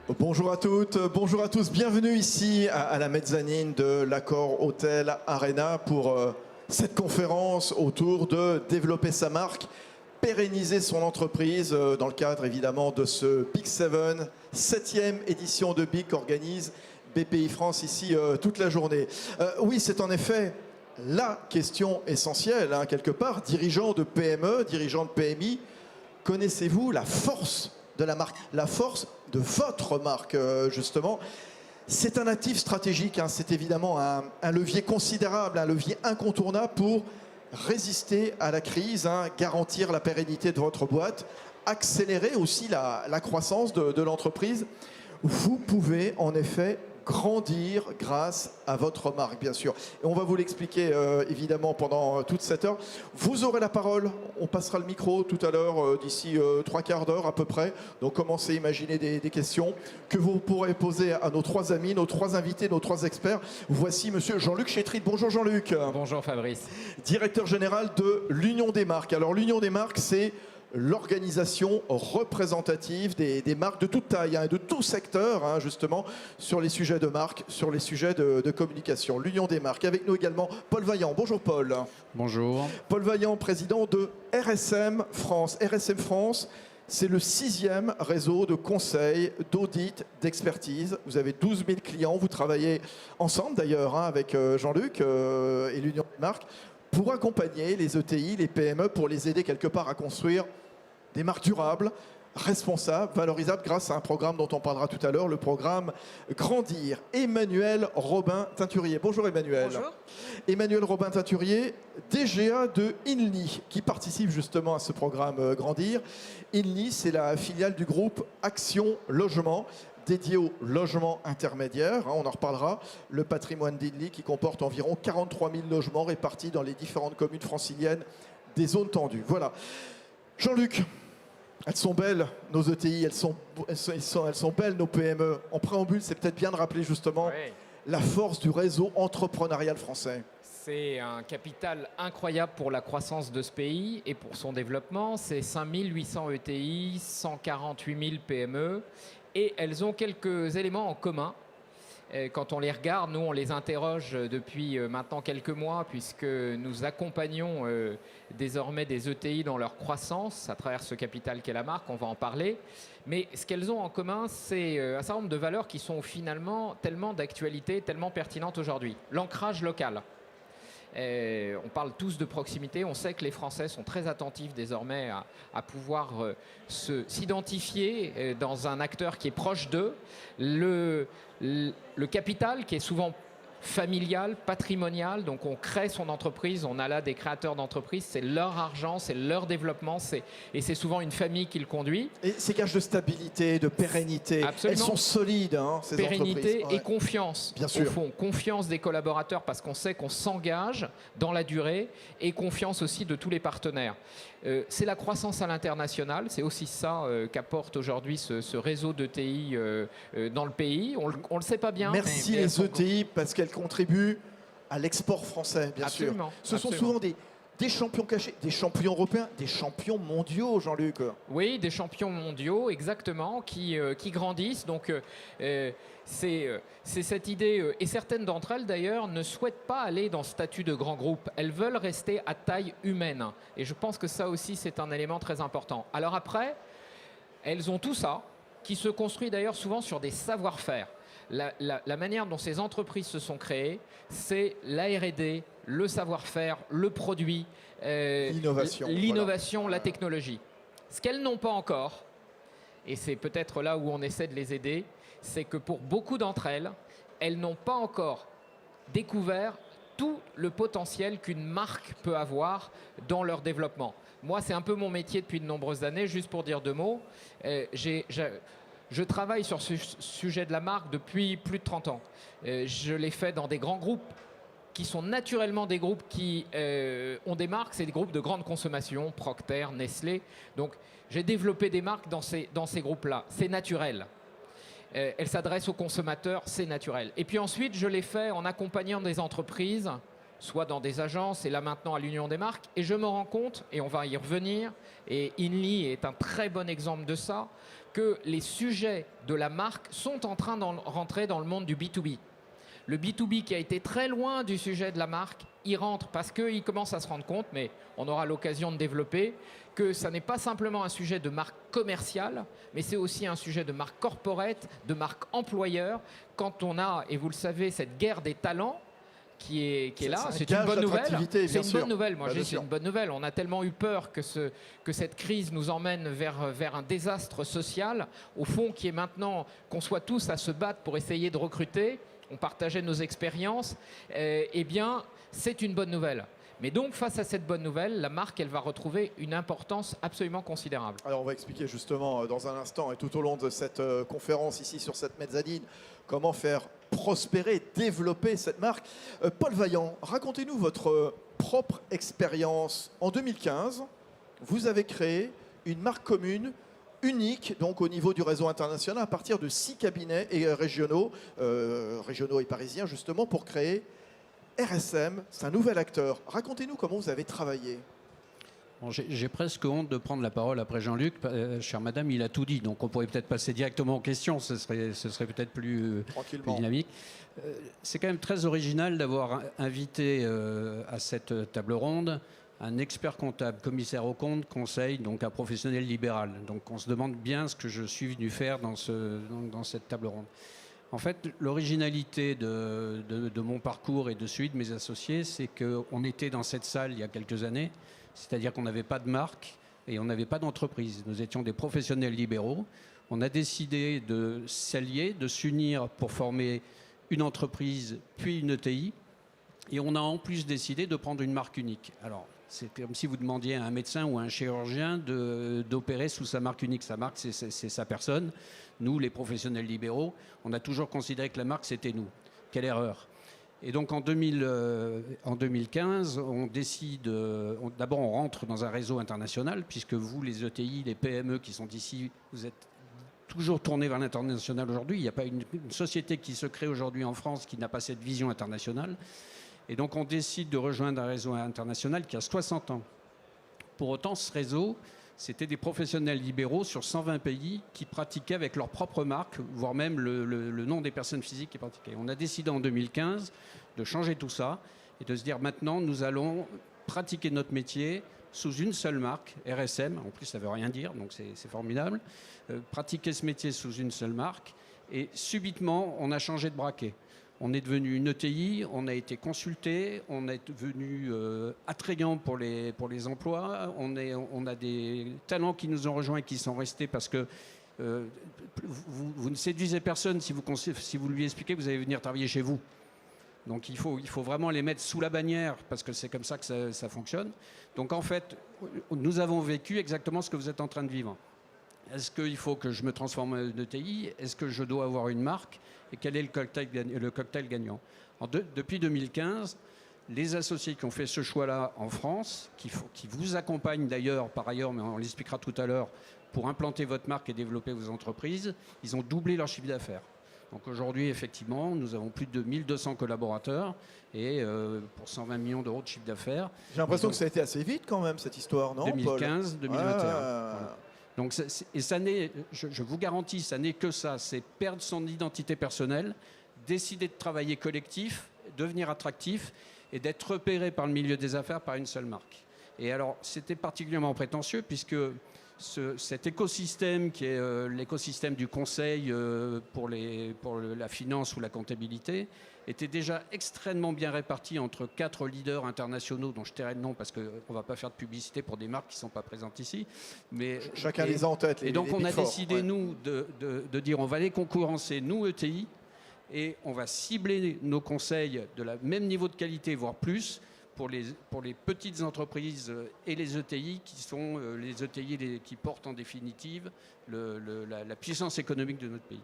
Bonjour à toutes, bonjour à tous. Bienvenue ici à la mezzanine de l'Accor Hotel Arena pour cette conférence autour de développer sa marque, pérenniser son entreprise dans le cadre évidemment de ce Big Seven, 7e édition de Big qu'organise BPI France ici toute la journée. Oui, c'est en effet la question essentielle, hein, quelque part. Dirigeants de PME, dirigeants de PMI, connaissez-vous la force de la marque, la force de votre marque, justement? C'est un actif stratégique, hein, c'est évidemment un levier considérable, un levier incontournable pour résister à la crise, hein, garantir la pérennité de votre boîte, accélérer aussi la croissance de l'entreprise. Vous pouvez en effet grandir grâce à votre marque, bien sûr. Et on va vous l'expliquer évidemment pendant toute cette heure. Vous aurez la parole, on passera le micro tout à l'heure, d'ici 3/4 d'heure à peu près. Donc commencez à imaginer des questions que vous pourrez poser à nos 3 amis, nos 3 invités, nos 3 experts. Voici monsieur Jean-Luc Chétrit. Bonjour Jean-Luc. Bonjour Fabrice. Directeur général de l'Union des marques. Alors l'Union des marques, c'est l'organisation représentative des marques de toute taille, hein, de tout secteur, hein, justement, sur les sujets de marque, sur les sujets de communication. L'Union des marques. Avec nous également Paul Vaillant. Bonjour Paul. Bonjour. Paul Vaillant, président de RSM France. RSM France, c'est le 6e réseau de conseil, d'audit, d'expertise. Vous avez 12 000 clients. Vous travaillez ensemble d'ailleurs, hein, avec Jean-Luc et l'Union des marques pour accompagner les ETI, les PME, pour les aider quelque part à construire des marques durables, responsables, valorisables grâce à un programme dont on parlera tout à l'heure, le programme Grandir. Emmanuel Robin-Teinturier. Bonjour Emmanuel. Bonjour. Emmanuel Robin-Teinturier, DGA de INLI, qui participe justement à ce programme Grandir. INLI, c'est la filiale du groupe Action Logement, dédié au logement intermédiaire, hein, on en reparlera. Le patrimoine d'INLI qui comporte environ 43 000 logements répartis dans les différentes communes franciliennes des zones tendues. Voilà. Jean-Luc, elles sont belles, nos ETI, elles sont belles, nos PME. En préambule, c'est peut-être bien de rappeler justement la force du réseau entrepreneurial français. C'est un capital incroyable pour la croissance de ce pays et pour son développement. C'est 5 800 ETI, 148 000 PME et elles ont quelques éléments en commun. Quand on les regarde, nous on les interroge depuis maintenant quelques mois puisque nous accompagnons désormais des ETI dans leur croissance à travers ce capital qu'est la marque, on va en parler. Mais ce qu'elles ont en commun, c'est un certain nombre de valeurs qui sont finalement tellement d'actualité, tellement pertinentes aujourd'hui. L'ancrage local. On parle tous de proximité, on sait que les Français sont très attentifs désormais à pouvoir s'identifier dans un acteur qui est proche d'eux. Le capital qui est souvent familial, patrimonial, donc on crée son entreprise, on a là des créateurs d'entreprises, c'est leur argent, c'est leur développement, et c'est souvent une famille qui le conduit. Et ces gages de stabilité, de pérennité, absolument. Elles sont solides, hein, ces entreprises. Pérennité et confiance, bien sûr. Au fond, confiance des collaborateurs parce qu'on sait qu'on s'engage dans la durée et confiance aussi de tous les partenaires. C'est la croissance à l'international, c'est aussi ça qu'apporte aujourd'hui ce réseau d'ETI dans le pays. On le sait pas bien. Merci les ETI parce qu'elles contribuent à l'export français, bien sûr. Ce sont souvent des champions cachés, des champions européens, des champions mondiaux, Jean-Luc. Oui, des champions mondiaux, exactement, qui grandissent. Donc, c'est cette idée. Et certaines d'entre elles, d'ailleurs, ne souhaitent pas aller dans ce statut de grand groupe. Elles veulent rester à taille humaine. Et je pense que ça aussi, c'est un élément très important. Alors après, elles ont tout ça, qui se construit d'ailleurs souvent sur des savoir-faire. La manière dont ces entreprises se sont créées, c'est la R&D, le savoir-faire, le produit, l'innovation, la technologie. Ce qu'elles n'ont pas encore, et c'est peut-être là où on essaie de les aider, c'est que pour beaucoup d'entre elles, elles n'ont pas encore découvert tout le potentiel qu'une marque peut avoir dans leur développement. Moi, c'est un peu mon métier depuis de nombreuses années, juste pour dire 2 mots. Je travaille sur ce sujet de la marque depuis plus de 30 ans. Je l'ai fait dans des grands groupes qui sont naturellement des groupes qui ont des marques, c'est des groupes de grande consommation, Procter, Nestlé. Donc j'ai développé des marques dans ces groupes-là. C'est naturel. Elles s'adressent aux consommateurs, c'est naturel. Et puis ensuite, je l'ai fait en accompagnant des entreprises soit dans des agences et là maintenant à l'Union des marques. Et je me rends compte, et on va y revenir, et Inly est un très bon exemple de ça, que les sujets de la marque sont en train de rentrer dans le monde du B2B. Le B2B qui a été très loin du sujet de la marque, il rentre parce qu'il commence à se rendre compte, mais on aura l'occasion de développer, que ça n'est pas simplement un sujet de marque commerciale, mais c'est aussi un sujet de marque corporate, de marque employeur. Quand on a, et vous le savez, cette guerre des talents qui est là, c'est une bonne nouvelle. C'est une bonne nouvelle. Moi, je dis c'est une bonne nouvelle. On a tellement eu peur que cette crise nous emmène vers un désastre social, au fond, qui est maintenant qu'on soit tous à se battre pour essayer de recruter. On partageait nos expériences, eh bien, c'est une bonne nouvelle. Mais donc, face à cette bonne nouvelle, la marque, elle va retrouver une importance absolument considérable. Alors, on va expliquer justement dans un instant et tout au long de cette conférence ici sur cette mezzanine, comment faire prospérer, développer cette marque. Paul Vaillant, racontez-nous votre propre expérience. En 2015, vous avez créé une marque commune unique donc au niveau du réseau international à partir de 6 cabinets et régionaux et parisiens justement pour créer RSM. C'est un nouvel acteur. Racontez-nous comment vous avez travaillé. Bon, j'ai presque honte de prendre la parole après Jean-Luc. Chère madame, il a tout dit, donc on pourrait peut-être passer directement aux questions, ce serait peut-être plus dynamique. C'est quand même très original d'avoir invité à cette table ronde un expert comptable, commissaire aux comptes, conseil, donc un professionnel libéral. Donc on se demande bien ce que je suis venu faire dans cette table ronde. En fait, l'originalité de mon parcours et de celui de mes associés, c'est qu'on était dans cette salle il y a quelques années, c'est-à-dire qu'on n'avait pas de marque et on n'avait pas d'entreprise. Nous étions des professionnels libéraux. On a décidé de s'allier, de s'unir pour former une entreprise, puis une ETI. Et on a en plus décidé de prendre une marque unique. Alors, c'est comme si vous demandiez à un médecin ou à un chirurgien d'opérer sous sa marque unique. Sa marque, c'est sa personne. Nous, les professionnels libéraux, on a toujours considéré que la marque, c'était nous. Quelle erreur! Et donc, en 2015, on décide... D'abord, on rentre dans un réseau international, puisque vous, les ETI, les PME qui sont ici, vous êtes toujours tournés vers l'international aujourd'hui. Il n'y a pas une société qui se crée aujourd'hui en France qui n'a pas cette vision internationale. Et donc, on décide de rejoindre un réseau international qui a 60 ans. Pour autant, ce réseau, c'était des professionnels libéraux sur 120 pays qui pratiquaient avec leur propre marque, voire même le nom des personnes physiques qui pratiquaient. On a décidé en 2015 de changer tout ça et de se dire maintenant, nous allons pratiquer notre métier sous une seule marque, RSM. En plus, ça ne veut rien dire, donc c'est formidable. Pratiquer ce métier sous une seule marque. Et subitement, on a changé de braquet. On est devenu une ETI, on a été consulté, on est devenu attrayant pour les emplois. On a des talents qui nous ont rejoints et qui sont restés parce que vous ne séduisez personne si vous lui expliquez que vous allez venir travailler chez vous. Donc il faut vraiment les mettre sous la bannière parce que c'est comme ça que ça fonctionne. Donc en fait, nous avons vécu exactement ce que vous êtes en train de vivre. Est-ce qu'il faut que je me transforme en ETI? Est-ce que je dois avoir une marque? Et quel est le cocktail gagnant? Depuis 2015, les associés qui ont fait ce choix-là en France, qui vous accompagnent d'ailleurs, par ailleurs, mais on l'expliquera tout à l'heure, pour implanter votre marque et développer vos entreprises, ils ont doublé leur chiffre d'affaires. Donc aujourd'hui, effectivement, nous avons plus de 1200 collaborateurs et pour 120 millions d'euros de chiffre d'affaires. J'ai l'impression que ça a été assez vite quand même, cette histoire, non, 2015, 2021. Voilà. Donc, je vous garantis, ça n'est que ça, c'est perdre son identité personnelle, décider de travailler collectif, devenir attractif et d'être repéré par le milieu des affaires par une seule marque. Et alors, c'était particulièrement prétentieux puisque cet écosystème qui est l'écosystème du conseil pour la finance ou la comptabilité était déjà extrêmement bien réparti entre 4 leaders internationaux dont je tairai le nom parce qu'on ne va pas faire de publicité pour des marques qui ne sont pas présentes ici. Mais, chacun les a en tête. Et donc on a décidé, nous, de dire on va les concurrencer, nous, ETI, et on va cibler nos conseils de la même niveau de qualité, voire plus, pour les petites entreprises et les ETI qui sont les ETI qui portent en définitive la puissance économique de notre pays.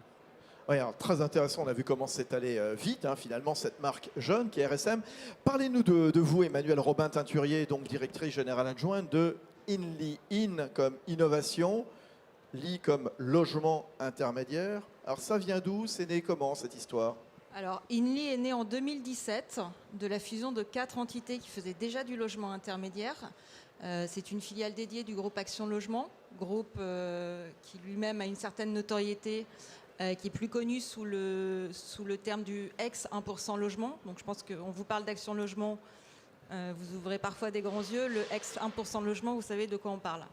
Oui, alors, très intéressant, on a vu comment c'est allé vite, finalement, cette marque jeune qui est RSM. Parlez-nous de vous, Emmanuelle Robin-Teinturier, donc directrice générale adjointe de Inly, In comme innovation, Li comme logement intermédiaire. Alors ça vient d'où? C'est né comment cette histoire? Alors, Inly est né en 2017 de la fusion de 4 entités qui faisaient déjà du logement intermédiaire. C'est une filiale dédiée du groupe Action Logement, groupe qui lui-même a une certaine notoriété, qui est plus connu sous le terme du ex 1% logement. Donc je pense qu'on vous parle d'Action Logement, vous ouvrez parfois des grands yeux. Le ex 1% logement, vous savez de quoi on parle.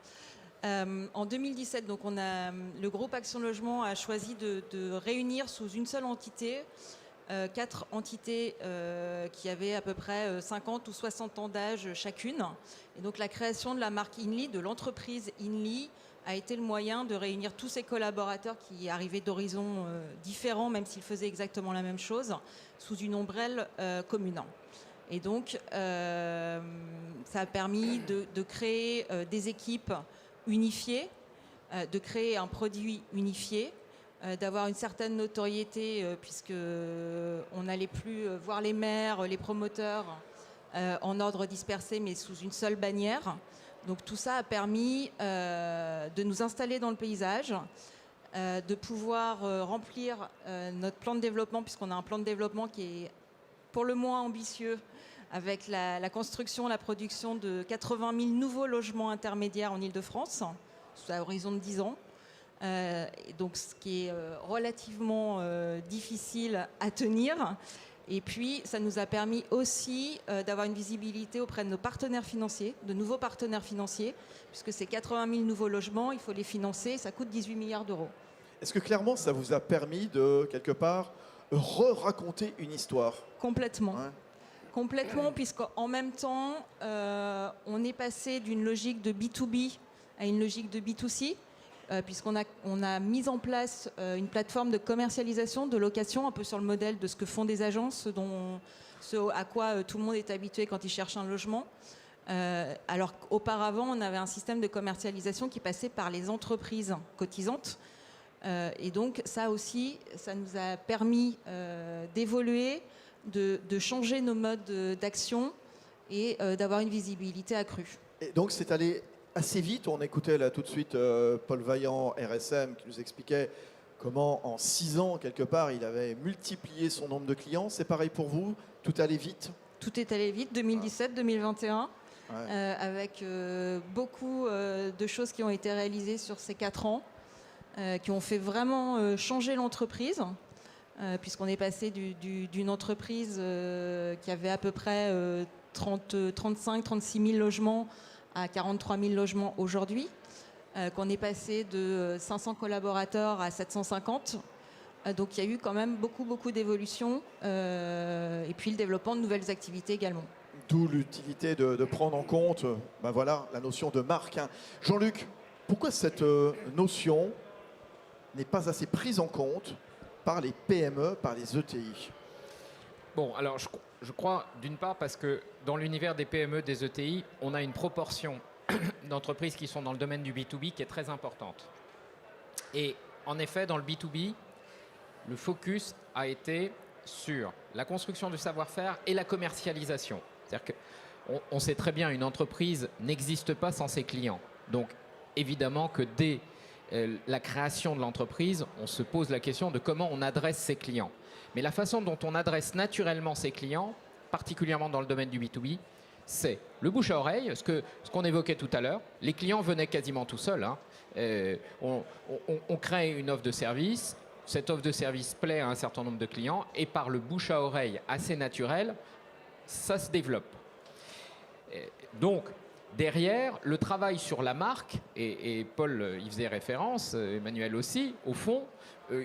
En 2017, donc le groupe Action Logement a choisi de réunir sous une seule entité 4 entités qui avaient à peu près 50 ou 60 ans d'âge chacune. Et donc la création de la marque Inly, de l'entreprise Inly, a été le moyen de réunir tous ces collaborateurs qui arrivaient d'horizons différents, même s'ils faisaient exactement la même chose, sous une ombrelle commune. Et donc ça a permis de créer des équipes unifiées, de créer un produit unifié, d'avoir une certaine notoriété puisque on n'allait plus voir les maires, les promoteurs en ordre dispersé mais sous une seule bannière. Donc tout ça a permis de nous installer dans le paysage, de pouvoir remplir notre plan de développement, puisqu'on a un plan de développement qui est pour le moins ambitieux, avec la construction, la production de 80 000 nouveaux logements intermédiaires en Île-de-France, à horizon de 10 ans. Donc ce qui est relativement difficile à tenir. Et puis ça nous a permis aussi d'avoir une visibilité auprès de nos partenaires financiers, de nouveaux partenaires financiers, puisque ces 80 000 nouveaux logements, il faut les financer, ça coûte 18 milliards d'euros. Est-ce que clairement ça vous a permis de, quelque part, re-raconter une histoire? Complètement. Ouais. Complètement, puisqu'en même temps, on est passé d'une logique de B2B à une logique de B2C. Puisqu'on a mis en place une plateforme de commercialisation, de location, un peu sur le modèle de ce que font des agences, ce à quoi tout le monde est habitué quand il cherche un logement. Alors qu'auparavant, on avait un système de commercialisation qui passait par les entreprises cotisantes. Et donc ça aussi, ça nous a permis d'évoluer, de changer nos modes d'action et d'avoir une visibilité accrue. Et donc c'est allé assez vite. On écoutait là tout de suite Paul Vaillant, RSM, qui nous expliquait comment en 6 ans, quelque part, il avait multiplié son nombre de clients. C'est pareil pour vous? Tout allait vite? Tout est allé vite, 2017, 2021, avec beaucoup de choses qui ont été réalisées sur ces 4 ans, qui ont fait vraiment changer l'entreprise, puisqu'on est passé d'une entreprise qui avait à peu près 35, 36 000 logements à 43 000 logements aujourd'hui, qu'on est passé de 500 collaborateurs à 750. Donc il y a eu quand même beaucoup d'évolutions et puis le développement de nouvelles activités également. D'où l'utilité de prendre en compte voilà, la notion de marque. Hein. Jean-Luc, pourquoi cette notion n'est pas assez prise en compte par les PME, par les ETI? Bon, alors je crois d'une part parce que dans l'univers des PME, des ETI, on a une proportion d'entreprises qui sont dans le domaine du B2B qui est très importante. Et en effet, dans le B2B, le focus a été sur la construction du savoir-faire et la commercialisation. C'est-à-dire qu'on sait très bien, une entreprise n'existe pas sans ses clients. Donc évidemment que dès la création de l'entreprise, on se pose la question de comment on adresse ses clients. Mais la façon dont on adresse naturellement ses clients, particulièrement dans le domaine du B2B, c'est le bouche à oreille, ce qu'on évoquait tout à l'heure. Les clients venaient quasiment tout seuls. Hein. On crée une offre de service, cette offre de service plaît à un certain nombre de clients et par le bouche à oreille assez naturel, ça se développe. Donc, derrière, le travail sur la marque, et Paul y faisait référence, Emmanuel aussi, au fond,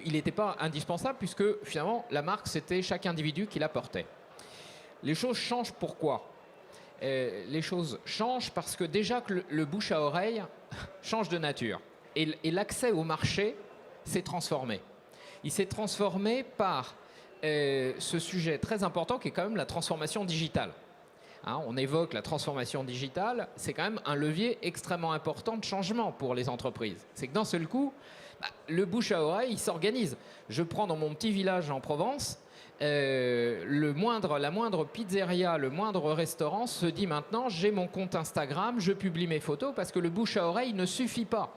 il n'était pas indispensable puisque finalement, la marque, c'était chaque individu qui la portait. Les choses changent pourquoi? Les choses changent parce que déjà que le bouche à oreille change de nature. Et l'accès au marché s'est transformé. Il s'est transformé par ce sujet très important qui est quand même la transformation digitale. Hein, on évoque la transformation digitale, c'est quand même un levier extrêmement important de changement pour les entreprises. C'est que d'un seul coup, le bouche à oreille, il s'organise. Je prends dans mon petit village en Provence, la moindre pizzeria, le moindre restaurant se dit maintenant, j'ai mon compte Instagram, je publie mes photos parce que le bouche à oreille ne suffit pas.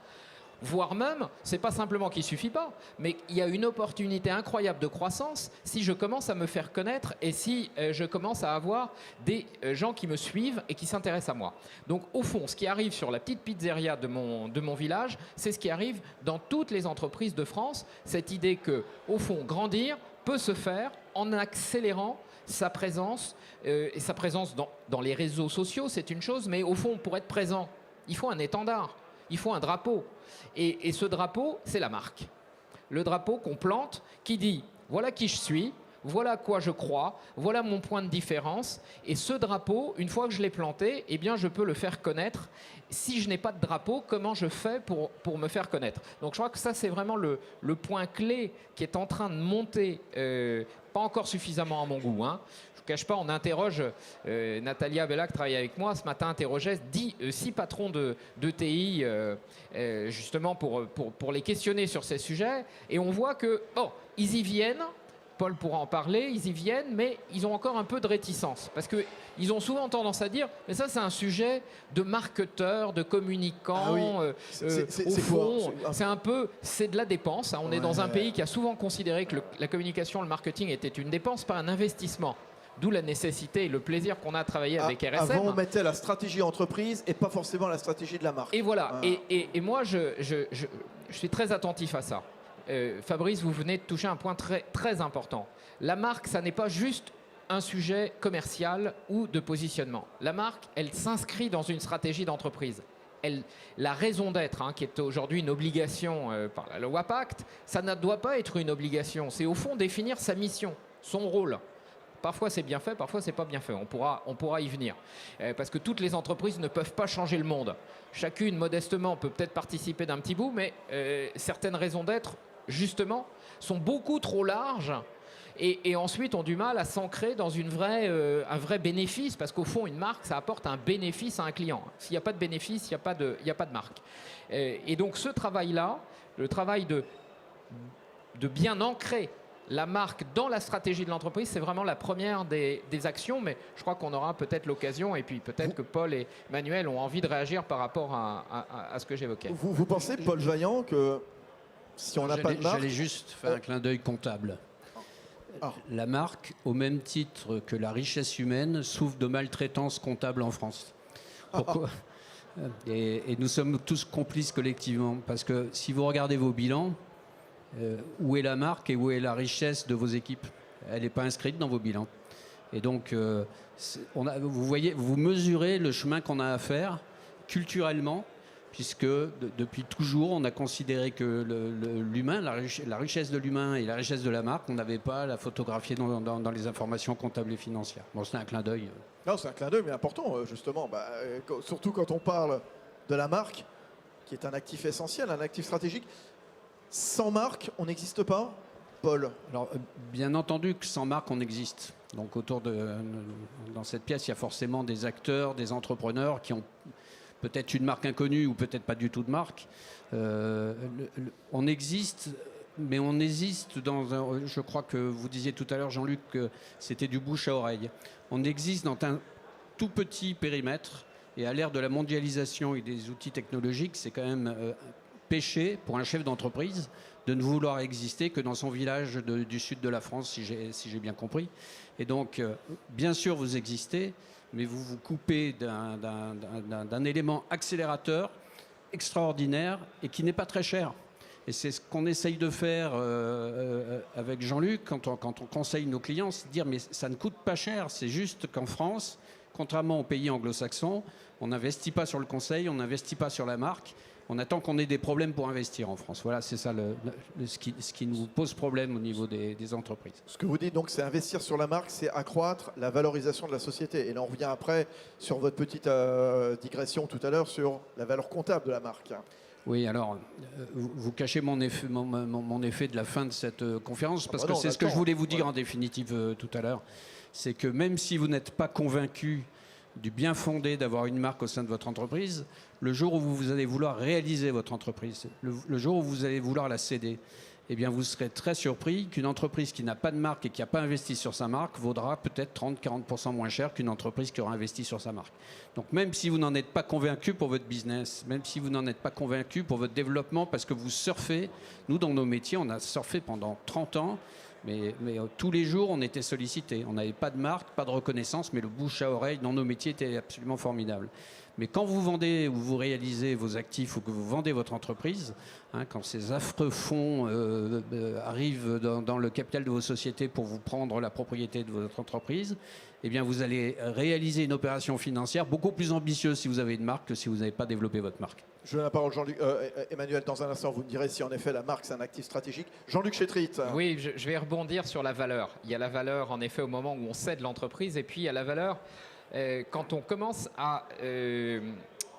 voire même, c'est pas simplement qu'il suffit pas, mais il y a une opportunité incroyable de croissance si je commence à me faire connaître et si je commence à avoir des gens qui me suivent et qui s'intéressent à moi. Donc au fond, ce qui arrive sur la petite pizzeria de mon village, c'est ce qui arrive dans toutes les entreprises de France, cette idée que, au fond, grandir peut se faire en accélérant sa présence, et sa présence dans les réseaux sociaux, c'est une chose, mais au fond, pour être présent, il faut un étendard, il faut un drapeau. Et ce drapeau, c'est la marque. Le drapeau qu'on plante, qui dit, voilà qui je suis, voilà à quoi je crois, voilà mon point de différence. Et ce drapeau, une fois que je l'ai planté, eh bien, je peux le faire connaître. Si je n'ai pas de drapeau, comment je fais pour me faire connaître? Donc je crois que ça, c'est vraiment le point clé qui est en train de monter, pas encore suffisamment à mon goût, hein. Je ne cache pas, on interroge, Natalia Bella qui travaille avec moi, ce matin interrogeait 6 patrons de TI, justement pour les questionner sur ces sujets. Et on voit que, ils y viennent. Paul pourra en parler, ils y viennent, mais ils ont encore un peu de réticence. Parce qu'ils ont souvent tendance à dire, mais ça c'est un sujet de marketeurs, de communicants. Au fond, c'est de la dépense. Hein. On est dans un pays qui a souvent considéré que la communication, le marketing était une dépense, pas un investissement. D'où la nécessité et le plaisir qu'on a à travailler avec RSM. Avant, on mettait la stratégie entreprise et pas forcément la stratégie de la marque. Et voilà. Et moi, je suis très attentif à ça. Fabrice, vous venez de toucher un point très, très important. La marque, ça n'est pas juste un sujet commercial ou de positionnement. La marque, elle s'inscrit dans une stratégie d'entreprise. La raison d'être, hein, qui est aujourd'hui une obligation par la loi Pacte, ça ne doit pas être une obligation. C'est au fond définir sa mission, son rôle. Parfois c'est bien fait, parfois c'est pas bien fait. On pourra y venir. Parce que toutes les entreprises ne peuvent pas changer le monde. Chacune, modestement, peut peut-être participer d'un petit bout, mais certaines raisons d'être, justement, sont beaucoup trop larges et ensuite ont du mal à s'ancrer dans un vrai bénéfice, parce qu'au fond, une marque, ça apporte un bénéfice à un client. S'il n'y a pas de bénéfice, il n'y a pas de marque. Et donc ce travail-là, le travail de bien ancrer la marque dans la stratégie de l'entreprise, c'est vraiment la première des actions, mais je crois qu'on aura peut-être l'occasion, et puis peut-être que Paul et Manuel ont envie de réagir par rapport à ce que j'évoquais. Vous pensez, Paul Vaillant, que si on n'a pas de marque... J'allais juste faire un clin d'œil comptable. La marque, au même titre que la richesse humaine, souffre de maltraitance comptable en France. Pourquoi? Et nous sommes tous complices collectivement, parce que si vous regardez vos bilans, où est la marque et où est la richesse de vos équipes? Elle n'est pas inscrite dans vos bilans. Et donc, vous mesurez le chemin qu'on a à faire culturellement, puisque depuis toujours, on a considéré que l'humain, la richesse de l'humain et la richesse de la marque, on n'avait pas la photographier dans les informations comptables et financières. Bon, c'est un clin d'œil. Non, c'est un clin d'œil, mais important, justement. Surtout quand on parle de la marque, qui est un actif essentiel, un actif stratégique. Sans marque, on n'existe pas, Paul? Alors, bien entendu que sans marque, on existe. Donc, dans cette pièce, il y a forcément des acteurs, des entrepreneurs qui ont peut-être une marque inconnue ou peut-être pas du tout de marque. On existe, mais on hésite je crois que vous disiez tout à l'heure, Jean-Luc, que c'était du bouche à oreille. On existe dans un tout petit périmètre, et à l'ère de la mondialisation et des outils technologiques, c'est quand même... péché pour un chef d'entreprise de ne vouloir exister que dans son village du sud de la France, si j'ai bien compris. Et donc, bien sûr, vous existez, mais vous vous coupez d'un élément accélérateur extraordinaire et qui n'est pas très cher. Et c'est ce qu'on essaye de faire avec Jean-Luc quand on conseille nos clients, c'est de dire mais ça ne coûte pas cher, c'est juste qu'en France, contrairement aux pays anglo-saxons, on n'investit pas sur le conseil, on n'investit pas sur la marque. On attend qu'on ait des problèmes pour investir en France. Voilà, c'est ça ce qui nous pose problème au niveau des entreprises. Ce que vous dites donc, c'est investir sur la marque, c'est accroître la valorisation de la société. Et là, on revient après sur votre petite digression tout à l'heure sur la valeur comptable de la marque. Oui, alors, vous cachez mon effet de la fin de cette conférence, parce que c'est ce que je voulais vous dire en définitive tout à l'heure. C'est que même si vous n'êtes pas convaincu du bien fondé d'avoir une marque au sein de votre entreprise, le jour où vous allez vouloir réaliser votre entreprise, le jour où vous allez vouloir la céder, eh bien vous serez très surpris qu'une entreprise qui n'a pas de marque et qui n'a pas investi sur sa marque vaudra peut-être 30-40% moins cher qu'une entreprise qui aura investi sur sa marque. Donc même si vous n'en êtes pas convaincu pour votre business, même si vous n'en êtes pas convaincu pour votre développement, parce que vous surfez, nous dans nos métiers, on a surfé pendant 30 ans, mais tous les jours on était sollicité. On n'avait pas de marque, pas de reconnaissance, mais le bouche à oreille dans nos métiers était absolument formidable. Mais quand vous vendez ou vous réalisez vos actifs ou que vous vendez votre entreprise, quand ces affreux fonds arrivent dans le capital de vos sociétés pour vous prendre la propriété de votre entreprise, eh bien vous allez réaliser une opération financière beaucoup plus ambitieuse si vous avez une marque que si vous n'avez pas développé votre marque. Je donne la parole à Jean-Luc. Emmanuel, dans un instant, vous me direz si en effet la marque c'est un actif stratégique. Jean-Luc Chétrit. Oui, je vais rebondir sur la valeur. Il y a la valeur en effet au moment où on cède l'entreprise et puis il y a la valeur quand on commence à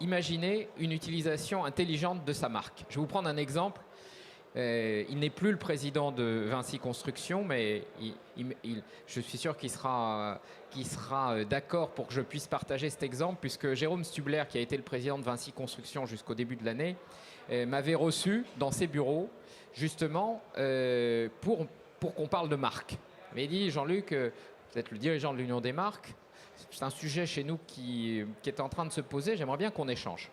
imaginer une utilisation intelligente de sa marque. Je vais vous prendre un exemple. Il n'est plus le président de Vinci Construction, mais je suis sûr qu'il sera d'accord pour que je puisse partager cet exemple, puisque Jérôme Stubler, qui a été le président de Vinci Construction jusqu'au début de l'année, m'avait reçu dans ses bureaux, justement, pour qu'on parle de marque. Il m'a dit, Jean-Luc, vous êtes le dirigeant de l'Union des marques, c'est un sujet chez nous qui est en train de se poser, j'aimerais bien qu'on échange.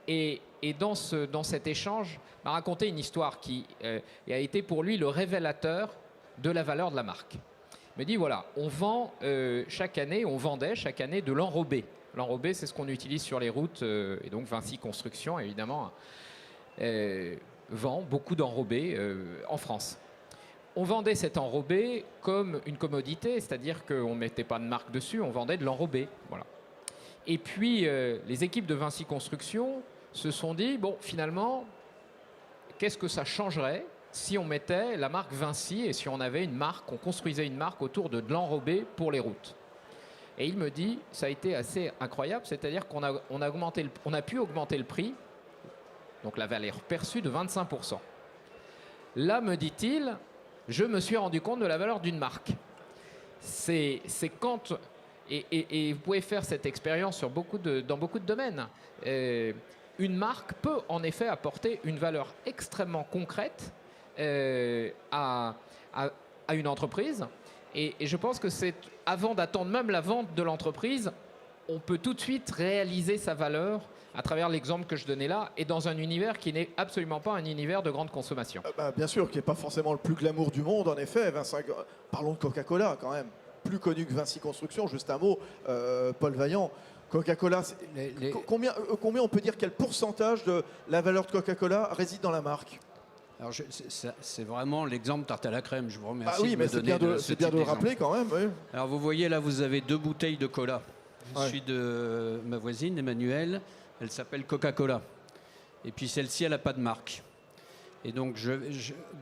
Et dans cet échange, il m'a raconté une histoire qui a été pour lui le révélateur de la valeur de la marque. Il me dit, voilà, on vendait chaque année de l'enrobé. L'enrobé, c'est ce qu'on utilise sur les routes, et donc Vinci Construction, évidemment, vend beaucoup d'enrobés en France. On vendait cet enrobé comme une commodité, c'est-à-dire qu'on ne mettait pas de marque dessus, on vendait de l'enrobé. Voilà. Et puis, les équipes de Vinci Construction se sont dit, bon, finalement, qu'est-ce que ça changerait si on mettait la marque Vinci et si on avait une marque, on construisait une marque autour de l'enrobé pour les routes. Et il me dit, ça a été assez incroyable, c'est-à-dire qu'on a pu augmenter le prix, donc la valeur perçue de 25%. Là, me dit-il, je me suis rendu compte de la valeur d'une marque. C'est quand... Et vous pouvez faire cette expérience dans beaucoup de domaines. Une marque peut en effet apporter une valeur extrêmement concrète à une entreprise. Et je pense que c'est, avant d'attendre même la vente de l'entreprise, on peut tout de suite réaliser sa valeur à travers l'exemple que je donnais là, et dans un univers qui n'est absolument pas un univers de grande consommation. Bien sûr, qui n'est pas forcément le plus glamour du monde, en effet. Parlons de Coca-Cola, quand même. Plus connu que Vinci Construction, juste un mot, Paul Vaillant. Coca-Cola, combien on peut dire, quel pourcentage de la valeur de Coca-Cola réside dans la marque? Alors c'est vraiment l'exemple tarte à la crème, je vous remercie. Ah oui, mais c'est bien de le rappeler quand même. Oui. Alors vous voyez là, vous avez 2 bouteilles de cola. Je suis de ma voisine, Emmanuelle, elle s'appelle Coca-Cola. Et puis celle-ci, elle n'a pas de marque. Et donc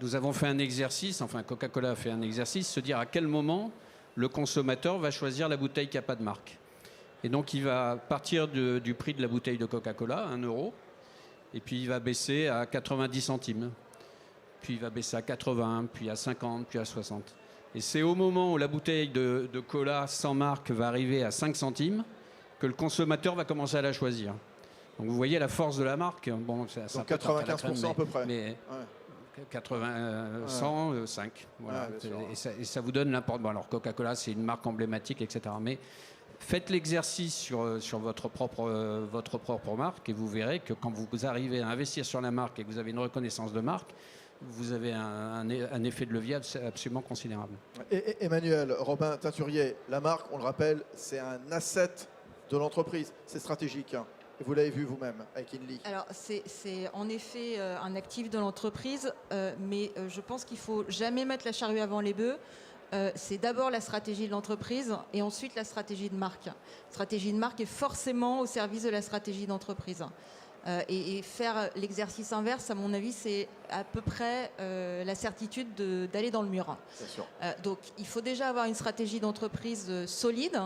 nous avons fait un exercice, enfin Coca-Cola a fait un exercice, se dire à quel moment le consommateur va choisir la bouteille qui n'a pas de marque. Et donc il va partir du prix de la bouteille de Coca-Cola, 1 €, et puis il va baisser à 90 centimes. Puis il va baisser à 80, puis à 50, puis à 60. Et c'est au moment où la bouteille de cola sans marque va arriver à 5 centimes que le consommateur va commencer à la choisir. Donc vous voyez la force de la marque. Bon, ça donc 95% à peu près. Mais 100, 5. Voilà. Et ça vous donne l'importance. Bon, alors Coca-Cola, c'est une marque emblématique, etc. Mais faites l'exercice sur votre propre marque et vous verrez que quand vous arrivez à investir sur la marque et que vous avez une reconnaissance de marque, vous avez un effet de levier absolument considérable. Et Emmanuel, Robin Teinturier, la marque, on le rappelle, c'est un asset de l'entreprise. C'est stratégique. Hein. Et vous l'avez vu vous-même avec Inly. Alors, c'est en effet un actif de l'entreprise, mais je pense qu'il ne faut jamais mettre la charrue avant les bœufs. C'est d'abord la stratégie de l'entreprise et ensuite la stratégie de marque. La stratégie de marque est forcément au service de la stratégie d'entreprise. Et faire l'exercice inverse, à mon avis, c'est à peu près la certitude d'aller dans le mur. Bien sûr. Donc, il faut déjà avoir une stratégie d'entreprise solide,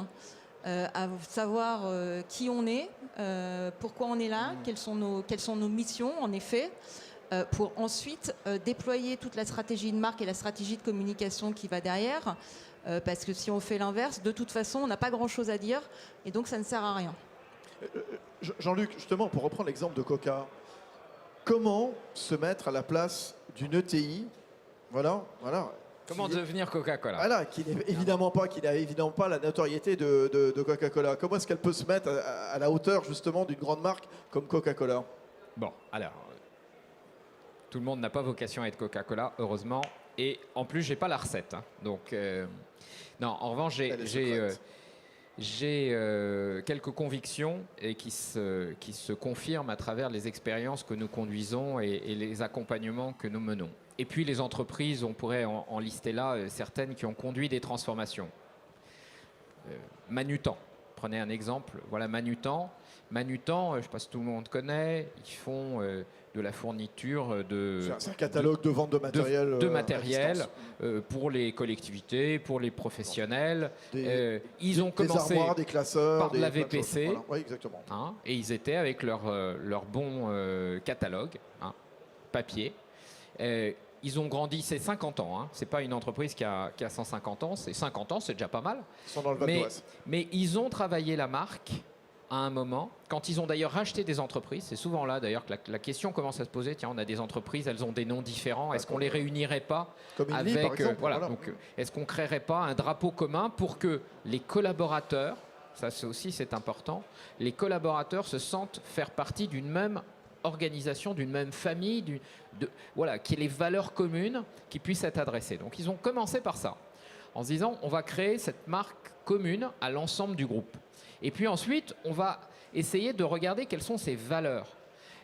à savoir qui on est, pourquoi on est là, quelles sont nos missions, en effet, pour ensuite déployer toute la stratégie de marque et la stratégie de communication qui va derrière. Parce que si on fait l'inverse, de toute façon, on n'a pas grand-chose à dire et donc ça ne sert à rien. Jean-Luc, justement, pour reprendre l'exemple de Coca, comment se mettre à la place d'une ETI Voilà, voilà. Comment Qui est- devenir Coca-Cola? Voilà, qui n'a évidemment pas la notoriété de Coca-Cola. Comment est-ce qu'elle peut se mettre à la hauteur justement d'une grande marque comme Coca-Cola? Bon, alors, tout le monde n'a pas vocation à être Coca-Cola, heureusement. Et en plus, j'ai pas la recette, hein. Donc, non, en revanche, Elle est secrète. j'ai quelques convictions et qui se confirment à travers les expériences que nous conduisons et les accompagnements que nous menons. Et puis les entreprises, on pourrait en lister là certaines qui ont conduit des transformations. Manutan, prenez un exemple. Voilà Manutan. Manutan, je ne sais pas si tout le monde connaît, ils font de la fourniture de... C'est un catalogue de vente de matériel. de à matériel distance. pour les collectivités, pour les professionnels. Des Ils ont commencé armoires, des classeurs, par de la plein de choses. VPC. Voilà. Oui, exactement. hein, et ils étaient avec leur bon catalogue, hein, papier. Ils ont grandi, c'est 50 ans, hein, c'est pas une entreprise qui a 150 ans, c'est 50 ans, c'est déjà pas mal. Ils sont dans le Val d'Oise. Mais ils ont travaillé la marque à un moment, quand ils ont d'ailleurs racheté des entreprises, c'est souvent là d'ailleurs que la question commence à se poser, tiens, on a des entreprises, elles ont des noms différents, est-ce qu'on les réunirait pas Comme avec, Invi, par exemple. voilà, donc est-ce qu'on créerait pas un drapeau commun pour que les collaborateurs, ça c'est important, les collaborateurs se sentent faire partie d'une même organisation, d'une même famille, voilà, qui ait les valeurs communes qui puissent être adressées. Donc ils ont commencé par ça, en se disant on va créer cette marque commune à l'ensemble du groupe. Et puis ensuite, on va essayer de regarder quelles sont ces valeurs.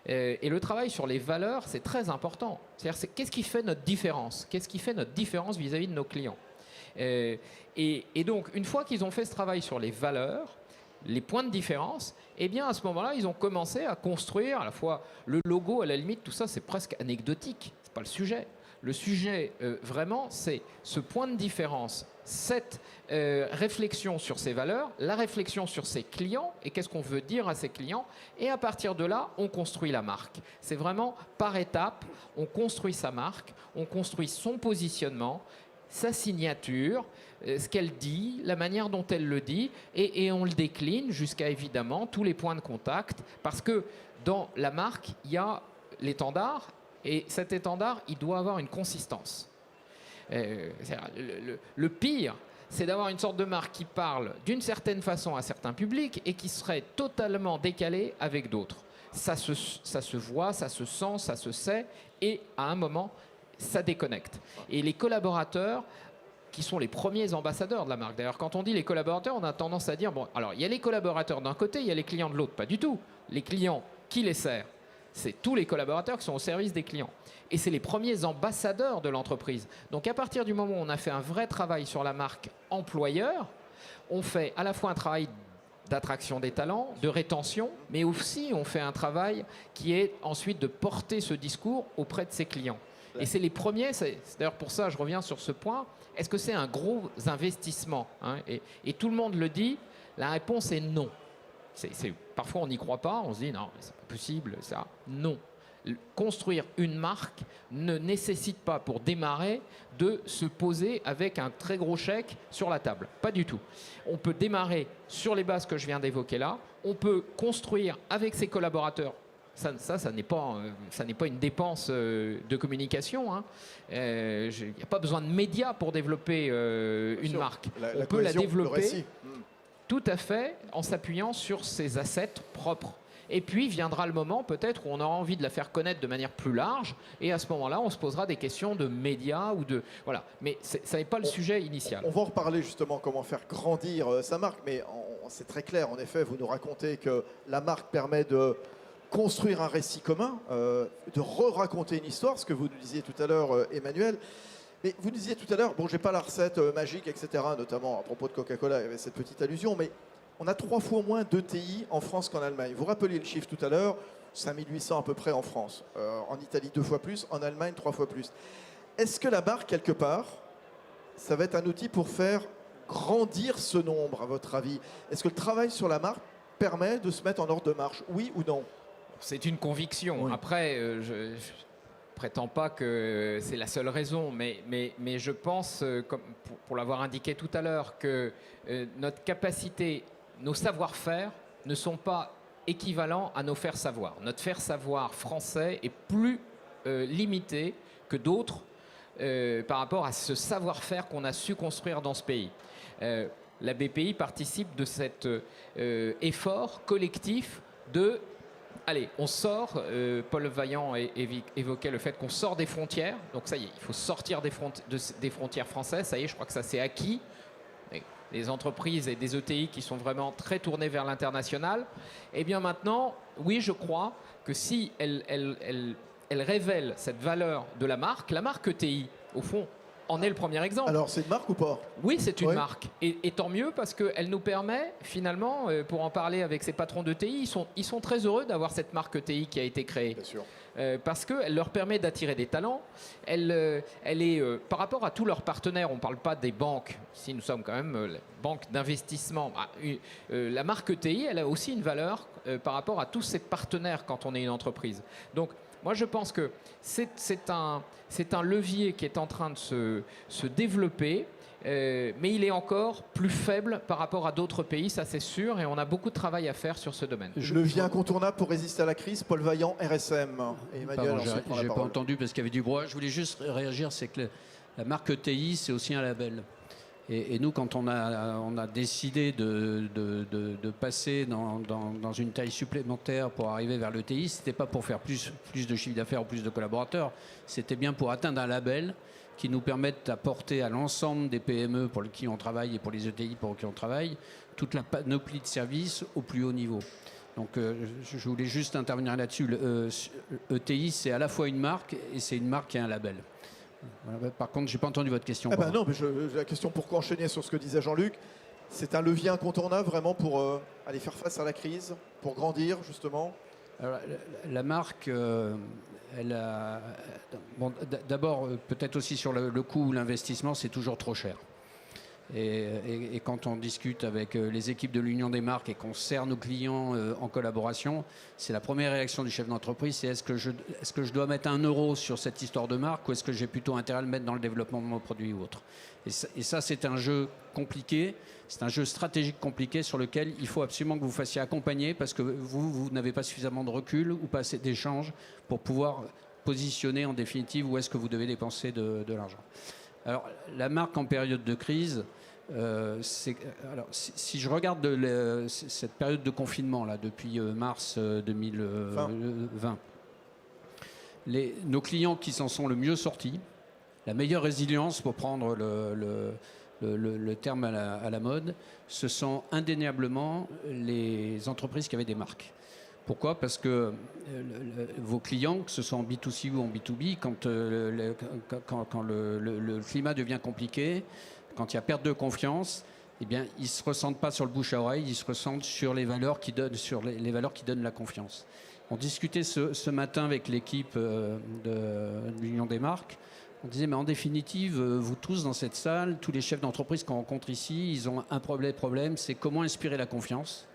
Et le travail sur les valeurs, c'est très important. C'est-à-dire, qu'est-ce qui fait notre différence? Qu'est-ce qui fait notre différence vis-à-vis de nos clients? Et donc, une fois qu'ils ont fait ce travail sur les valeurs, les points de différence, eh bien, à ce moment-là, ils ont commencé à construire à la fois le logo, à la limite, tout ça, c'est presque anecdotique. C'est pas le sujet. Le sujet, vraiment, c'est ce point de différence, cette réflexion sur ses valeurs, la réflexion sur ses clients et qu'est-ce qu'on veut dire à ses clients. Et à partir de là, on construit la marque. C'est vraiment par étapes, on construit sa marque, on construit son positionnement, sa signature, ce qu'elle dit, la manière dont elle le dit, et on le décline jusqu'à évidemment tous les points de contact, parce que dans la marque, il y a l'étendard, et cet étendard, il doit avoir une consistance. Le pire, c'est d'avoir une sorte de marque qui parle d'une certaine façon à certains publics et qui serait totalement décalée avec d'autres. Ça se voit, ça se sent, ça se sait, et à un moment, ça déconnecte. Et les collaborateurs, qui sont les premiers ambassadeurs de la marque. D'ailleurs, quand on dit les collaborateurs, on a tendance à dire, bon, alors il y a les collaborateurs d'un côté, il y a les clients de l'autre. Pas du tout. Les clients, qui les sert? C'est tous les collaborateurs qui sont au service des clients. Et c'est les premiers ambassadeurs de l'entreprise. Donc à partir du moment où on a fait un vrai travail sur la marque employeur, on fait à la fois un travail d'attraction des talents, de rétention, mais aussi on fait un travail qui est ensuite de porter ce discours auprès de ses clients. Et c'est les premiers, c'est d'ailleurs pour ça, je reviens sur ce point, est-ce que c'est un gros investissement, hein, et tout le monde le dit, la réponse est non. Parfois on n'y croit pas, on se dit non, c'est pas possible, ça. Non. Construire une marque ne nécessite pas pour démarrer de se poser avec un très gros chèque sur la table. Pas du tout. On peut démarrer sur les bases que je viens d'évoquer là, on peut construire avec ses collaborateurs. Ça n'est pas une dépense de communication, hein. Il n'y a pas besoin de médias pour développer une marque. On peut la développer tout à fait en s'appuyant sur ses assets propres. Et puis viendra le moment peut-être où on aura envie de la faire connaître de manière plus large, et à ce moment-là on se posera des questions de médias ou de... Voilà, mais ça n'est pas le sujet initial. On va en reparler justement comment faire grandir sa marque, mais c'est très clair en effet, vous nous racontez que la marque permet de construire un récit commun, de raconter une histoire, ce que vous nous disiez tout à l'heure Emmanuel. Mais vous disiez tout à l'heure, bon, j'ai pas la recette magique, etc., notamment à propos de Coca-Cola, il y avait cette petite allusion, mais on a 3 fois moins d'ETI en France qu'en Allemagne. Vous rappeliez le chiffre tout à l'heure, 5800 à peu près en France. En Italie, 2 fois plus, en Allemagne, 3 fois plus. Est-ce que la marque, quelque part, ça va être un outil pour faire grandir ce nombre, à votre avis? Est-ce que le travail sur la marque permet de se mettre en ordre de marche, oui ou non? C'est une conviction. Oui. Après, je prétends pas que c'est la seule raison, mais je pense, comme pour l'avoir indiqué tout à l'heure, que notre capacité, nos savoir-faire ne sont pas équivalents à nos faire-savoir. Notre faire-savoir français est plus limité que d'autres par rapport à ce savoir-faire qu'on a su construire dans ce pays. La BPI participe de cet effort collectif de... Allez, on sort, Paul Vaillant évoquait le fait qu'on sort des frontières, donc ça y est, il faut sortir des frontières françaises, ça y est, je crois que ça c'est acquis. Les entreprises et des ETI qui sont vraiment très tournées vers l'international, et bien maintenant, oui, je crois que si elles révèlent cette valeur de la marque ETI, au fond, en est le premier exemple. Alors, c'est une marque ou pas? Oui, c'est une Ouais. marque. Et tant mieux parce qu'elle nous permet, finalement, pour en parler avec ces patrons d'ETI, ils sont très heureux d'avoir cette marque ETI qui a été créée. Bien sûr. Parce qu'elle leur permet d'attirer des talents. Elle est, par rapport à tous leurs partenaires, on ne parle pas des banques. Ici, nous sommes quand même la banque d'investissement. La marque ETI, elle a aussi une valeur par rapport à tous ses partenaires quand on est une entreprise. Donc, moi, je pense que c'est un levier qui est en train de se développer, mais il est encore plus faible par rapport à d'autres pays, ça c'est sûr, et on a beaucoup de travail à faire sur ce domaine. Levier incontournable pour résister à la crise, Paul Vaillant, RSM. Et Emmanuel, Pardon, ensuite, prend la j'ai pas parole. entendu parce qu'il y avait du bruit. Je voulais juste réagir, c'est que la marque ETI, c'est aussi un label. Et nous, quand on a décidé de passer dans une taille supplémentaire pour arriver vers l'ETI, ce n'était pas pour faire plus de chiffre d'affaires ou plus de collaborateurs, c'était bien pour atteindre un label qui nous permette d'apporter à l'ensemble des PME pour qui on travaille et pour les ETI pour qui on travaille, toute la panoplie de services au plus haut niveau. Donc je voulais juste intervenir là-dessus. ETI, c'est à la fois une marque et c'est une marque et un label. Voilà. Par contre, j'ai pas entendu votre question. Ah bah non, mais la question pour enchaîner sur ce que disait Jean-Luc, c'est un levier incontournable vraiment pour aller faire face à la crise, pour grandir justement. Alors, la marque, elle a... Bon, d'abord, peut-être aussi sur le coût ou l'investissement, c'est toujours trop cher. Et quand on discute avec les équipes de l'Union des marques et qu'on sert nos clients en collaboration, c'est la première réaction du chef d'entreprise, c'est est-ce que je dois mettre 1 euro sur cette histoire de marque ou est-ce que j'ai plutôt intérêt à le mettre dans le développement de mon produit ou autre. Et ça, c'est un jeu compliqué, c'est un jeu stratégique compliqué sur lequel il faut absolument que vous fassiez accompagner parce que vous n'avez pas suffisamment de recul ou pas assez d'échanges pour pouvoir positionner en définitive où est-ce que vous devez dépenser de l'argent. Alors, la marque en période de crise, alors, si je regarde cette période de confinement là, depuis mars 2020, nos clients qui s'en sont le mieux sortis, la meilleure résilience, pour prendre le terme à la mode, ce sont indéniablement les entreprises qui avaient des marques. Pourquoi ? Parce que vos clients, que ce soit en B2C ou en B2B, quand le climat devient compliqué, quand il y a perte de confiance, eh bien, ils ne se ressentent pas sur le bouche à oreille, ils se ressentent sur les valeurs qui donnent, sur les valeurs qui donnent la confiance. On discutait ce matin avec l'équipe de l'Union des marques. On disait, mais en définitive, vous tous dans cette salle, tous les chefs d'entreprise qu'on rencontre ici, ils ont un problème, c'est comment inspirer la confiance.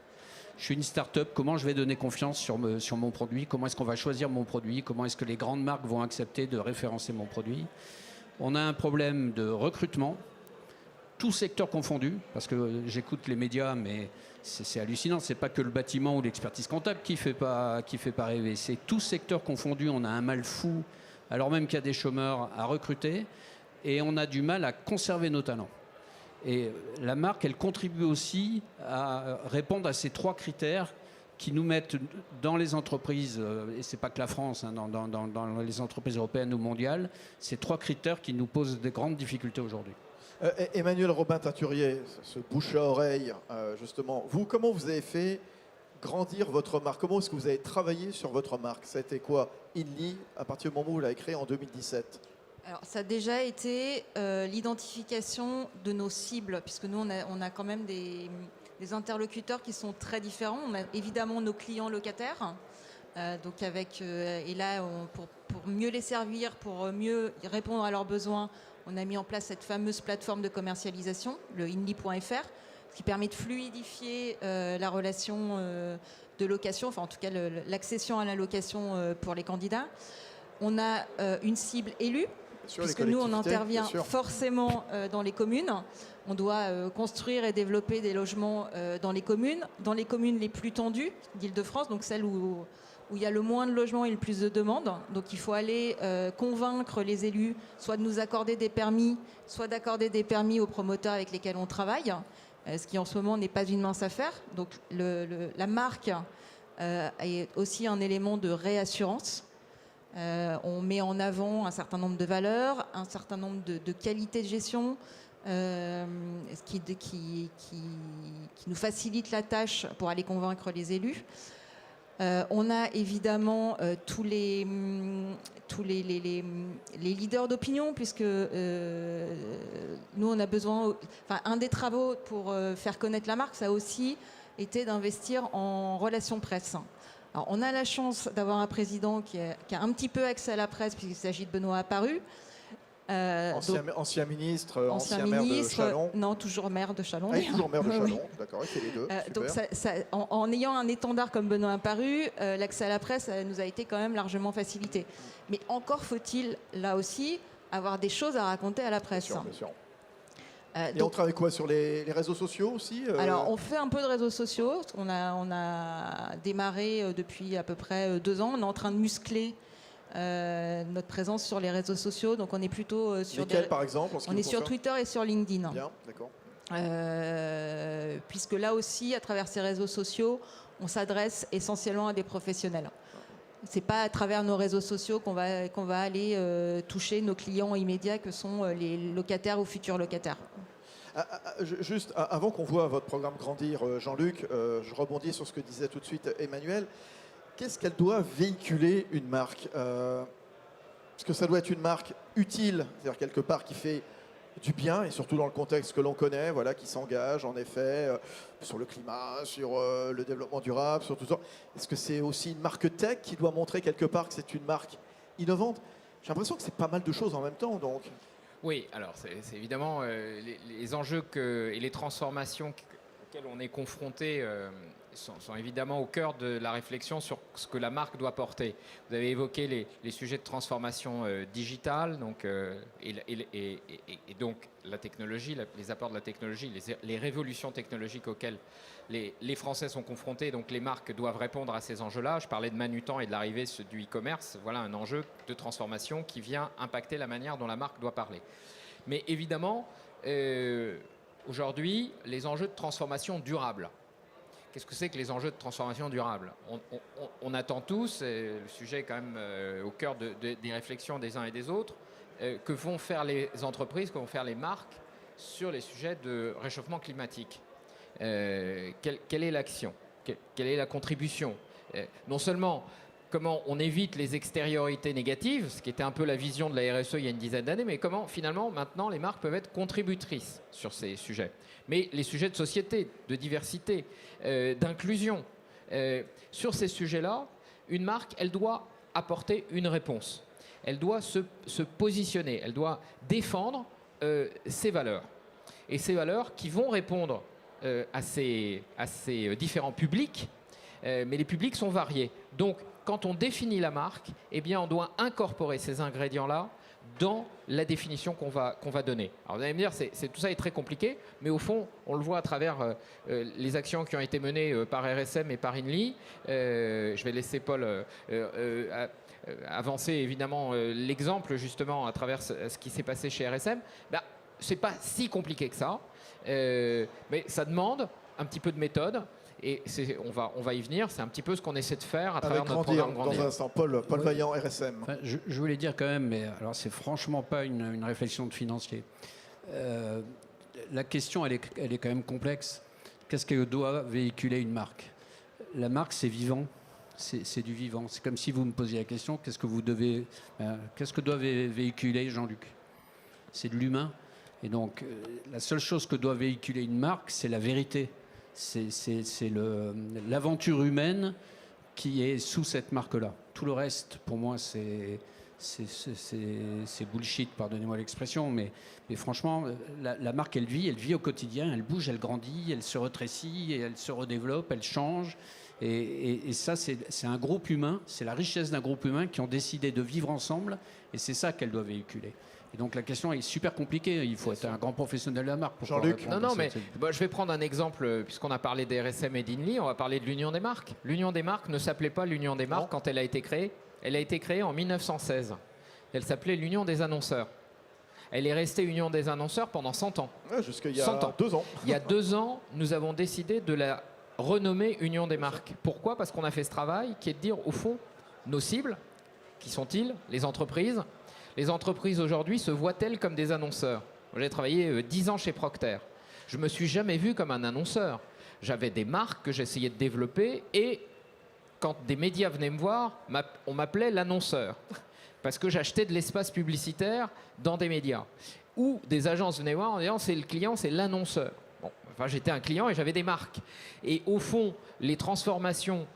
Je suis une start-up, comment je vais donner confiance sur mon produit? Comment est-ce qu'on va choisir mon produit? Comment est-ce que les grandes marques vont accepter de référencer mon produit? On a un problème de recrutement, tous secteurs confondus, parce que j'écoute les médias, mais c'est hallucinant. C'est pas que le bâtiment ou l'expertise comptable qui fait pas rêver. C'est tous secteurs confondus. On a un mal fou, alors même qu'il y a des chômeurs à recruter, et on a du mal à conserver nos talents. Et la marque, elle contribue aussi à répondre à ces 3 critères qui nous mettent dans les entreprises, et c'est pas que la France, hein, dans les entreprises européennes ou mondiales, ces 3 critères qui nous posent de grandes difficultés aujourd'hui. Emmanuel Robin-Teinturier, ce bouche à oreille, justement, comment vous avez fait grandir votre marque? Comment est-ce que vous avez travaillé sur votre marque? Ça a été quoi, Inly, à partir du moment où vous l'avez créé en 2017? Alors, ça a déjà été l'identification de nos cibles, puisque nous, on a quand même des interlocuteurs qui sont très différents. On a évidemment nos clients locataires, donc et là, pour mieux les servir, pour mieux répondre à leurs besoins, on a mis en place cette fameuse plateforme de commercialisation, le inly.fr, qui permet de fluidifier la relation de location, enfin en tout cas l'accession à la location pour les candidats. On a une cible élue, puisque nous, on intervient forcément dans les communes. On doit construire et développer des logements dans les communes les plus tendues d'Île-de-France, donc celles où où il y a le moins de logements et le plus de demandes. Donc il faut aller convaincre les élus, soit de nous accorder des permis, soit d'accorder des permis aux promoteurs avec lesquels on travaille, ce qui en ce moment n'est pas une mince affaire. Donc la marque est aussi un élément de réassurance. On met en avant un certain nombre de valeurs, un certain nombre de qualités de gestion, ce qui nous facilite la tâche pour aller convaincre les élus. On a évidemment tous les leaders d'opinion, puisque nous, on a besoin... Enfin, un des travaux pour faire connaître la marque, ça a aussi été d'investir en relations presse. Alors, on a la chance d'avoir un président qui a un petit peu accès à la presse, puisqu'il s'agit de Benoît Apparu. Ancien ministre, ancien maire de Châlons. Non, toujours maire de Châlons. Ah, il est toujours maire de Châlons, Oui. d'accord, il fait les deux. Donc en ayant un étendard comme Benoît Apparu, l'accès à la presse nous a été quand même largement facilité. Mais encore faut-il, là aussi, avoir des choses à raconter à la presse. Bien sûr, bien sûr. Et on travaille quoi sur les réseaux sociaux aussi Alors, on fait un peu de réseaux sociaux. On a démarré depuis à peu près 2 ans. On est en train de muscler notre présence sur les réseaux sociaux. Donc, on est plutôt sur... Lesquels, par exemple, on est sur Twitter et sur LinkedIn. Bien, d'accord. Puisque là aussi, à travers ces réseaux sociaux, on s'adresse essentiellement à des professionnels. C'est pas à travers nos réseaux sociaux qu'on va aller toucher nos clients immédiats que sont les locataires ou futurs locataires. Juste avant qu'on voit votre programme grandir, Jean-Luc, je rebondis sur ce que disait tout de suite Emmanuel. Qu'est-ce qu'elle doit véhiculer une marque Parce que ça doit être une marque utile, c'est-à-dire quelque part qui fait du bien, et surtout dans le contexte que l'on connaît, voilà, qui s'engage en effet sur le climat, sur le développement durable, sur tout ça. Est-ce que c'est aussi une marque tech qui doit montrer quelque part que c'est une marque innovante? J'ai l'impression que c'est pas mal de choses en même temps, donc. Oui, alors c'est évidemment les enjeux et les transformations auxquelles on est confronté sont évidemment au cœur de la réflexion sur ce que la marque doit porter. Vous avez évoqué les sujets de transformation digitale, donc, et donc la technologie, les apports de la technologie, les révolutions technologiques auxquelles les Français sont confrontés. Donc les marques doivent répondre à ces enjeux-là. Je parlais de Manutan et de l'arrivée du e-commerce. Voilà un enjeu de transformation qui vient impacter la manière dont la marque doit parler. Mais évidemment, aujourd'hui, les enjeux de transformation durable. Qu'est-ce que c'est que les enjeux de transformation durable? On attend tous, le sujet est quand même au cœur des réflexions des uns et des autres, que vont faire les entreprises, que vont faire les marques sur les sujets de réchauffement climatique. Quelle est l'action? Quelle est la contribution? Non seulement comment on évite les extériorités négatives, ce qui était un peu la vision de la RSE il y a une dizaine d'années, mais comment finalement maintenant les marques peuvent être contributrices sur ces sujets. Mais les sujets de société, de diversité, d'inclusion, sur ces sujets-là, une marque, elle doit apporter une réponse. Elle doit se positionner, elle doit défendre ses valeurs. Et ces valeurs qui vont répondre à ces différents publics, mais les publics sont variés. Donc, quand on définit la marque, eh bien, on doit incorporer ces ingrédients-là dans la définition qu'on va donner. Alors vous allez me dire, tout ça est très compliqué, mais au fond, on le voit à travers les actions qui ont été menées par RSM et par INLI. Je vais laisser Paul avancer évidemment l'exemple justement à travers ce qui s'est passé chez RSM. Ben, c'est pas si compliqué que ça, mais ça demande un petit peu de méthode. Et on va y venir, c'est un petit peu ce qu'on essaie de faire à travers notre programme Grandir. Dans un instant, Paul Oui. Vaillant, RSM. Enfin, je voulais dire quand même, mais alors c'est franchement pas une réflexion de financier. La question, elle est quand même complexe. Qu'est-ce que doit véhiculer une marque? La marque, c'est vivant, c'est du vivant. C'est comme si vous me posiez la question, qu'est-ce que doit véhiculer Jean-Luc? C'est de l'humain. Et donc, la seule chose que doit véhiculer une marque, c'est la vérité. C'est l'aventure humaine qui est sous cette marque-là. Tout le reste, pour moi, c'est bullshit, pardonnez-moi l'expression, mais franchement, la marque, elle vit au quotidien, elle bouge, elle grandit, elle se rétrécit, elle se redéveloppe, elle change. Et ça, c'est un groupe humain, c'est la richesse d'un groupe humain qui ont décidé de vivre ensemble, et c'est ça qu'elle doit véhiculer. Et donc la question est super compliquée, il faut être un grand professionnel de la marque pour pouvoir Jean-Luc. répondre Non, à mais cette- je vais prendre un exemple, puisqu'on a parlé des RSM et d'Inly, on va parler de l'Union des marques. L'Union des marques ne s'appelait pas l'Union des marques quand elle a été créée. Elle a été créée en 1916. Elle s'appelait l'Union des annonceurs. Elle est restée Union des annonceurs pendant 100 ans. Ouais, jusqu'à il y 100 a ans. 2 ans. Il y a 2 ans, nous avons décidé de la renommer Union des marques. Pourquoi? Parce qu'on a fait ce travail qui est de dire, au fond, nos cibles, qui sont-ils? Les entreprises. Les entreprises aujourd'hui se voient-elles comme des annonceurs? J'ai travaillé 10 ans chez Procter. Je ne me suis jamais vu comme un annonceur. J'avais des marques que j'essayais de développer et quand des médias venaient me voir, on m'appelait l'annonceur parce que j'achetais de l'espace publicitaire dans des médias. Ou des agences venaient voir en disant c'est le client, c'est l'annonceur. Bon, enfin, j'étais un client et j'avais des marques. Et au fond, les transformations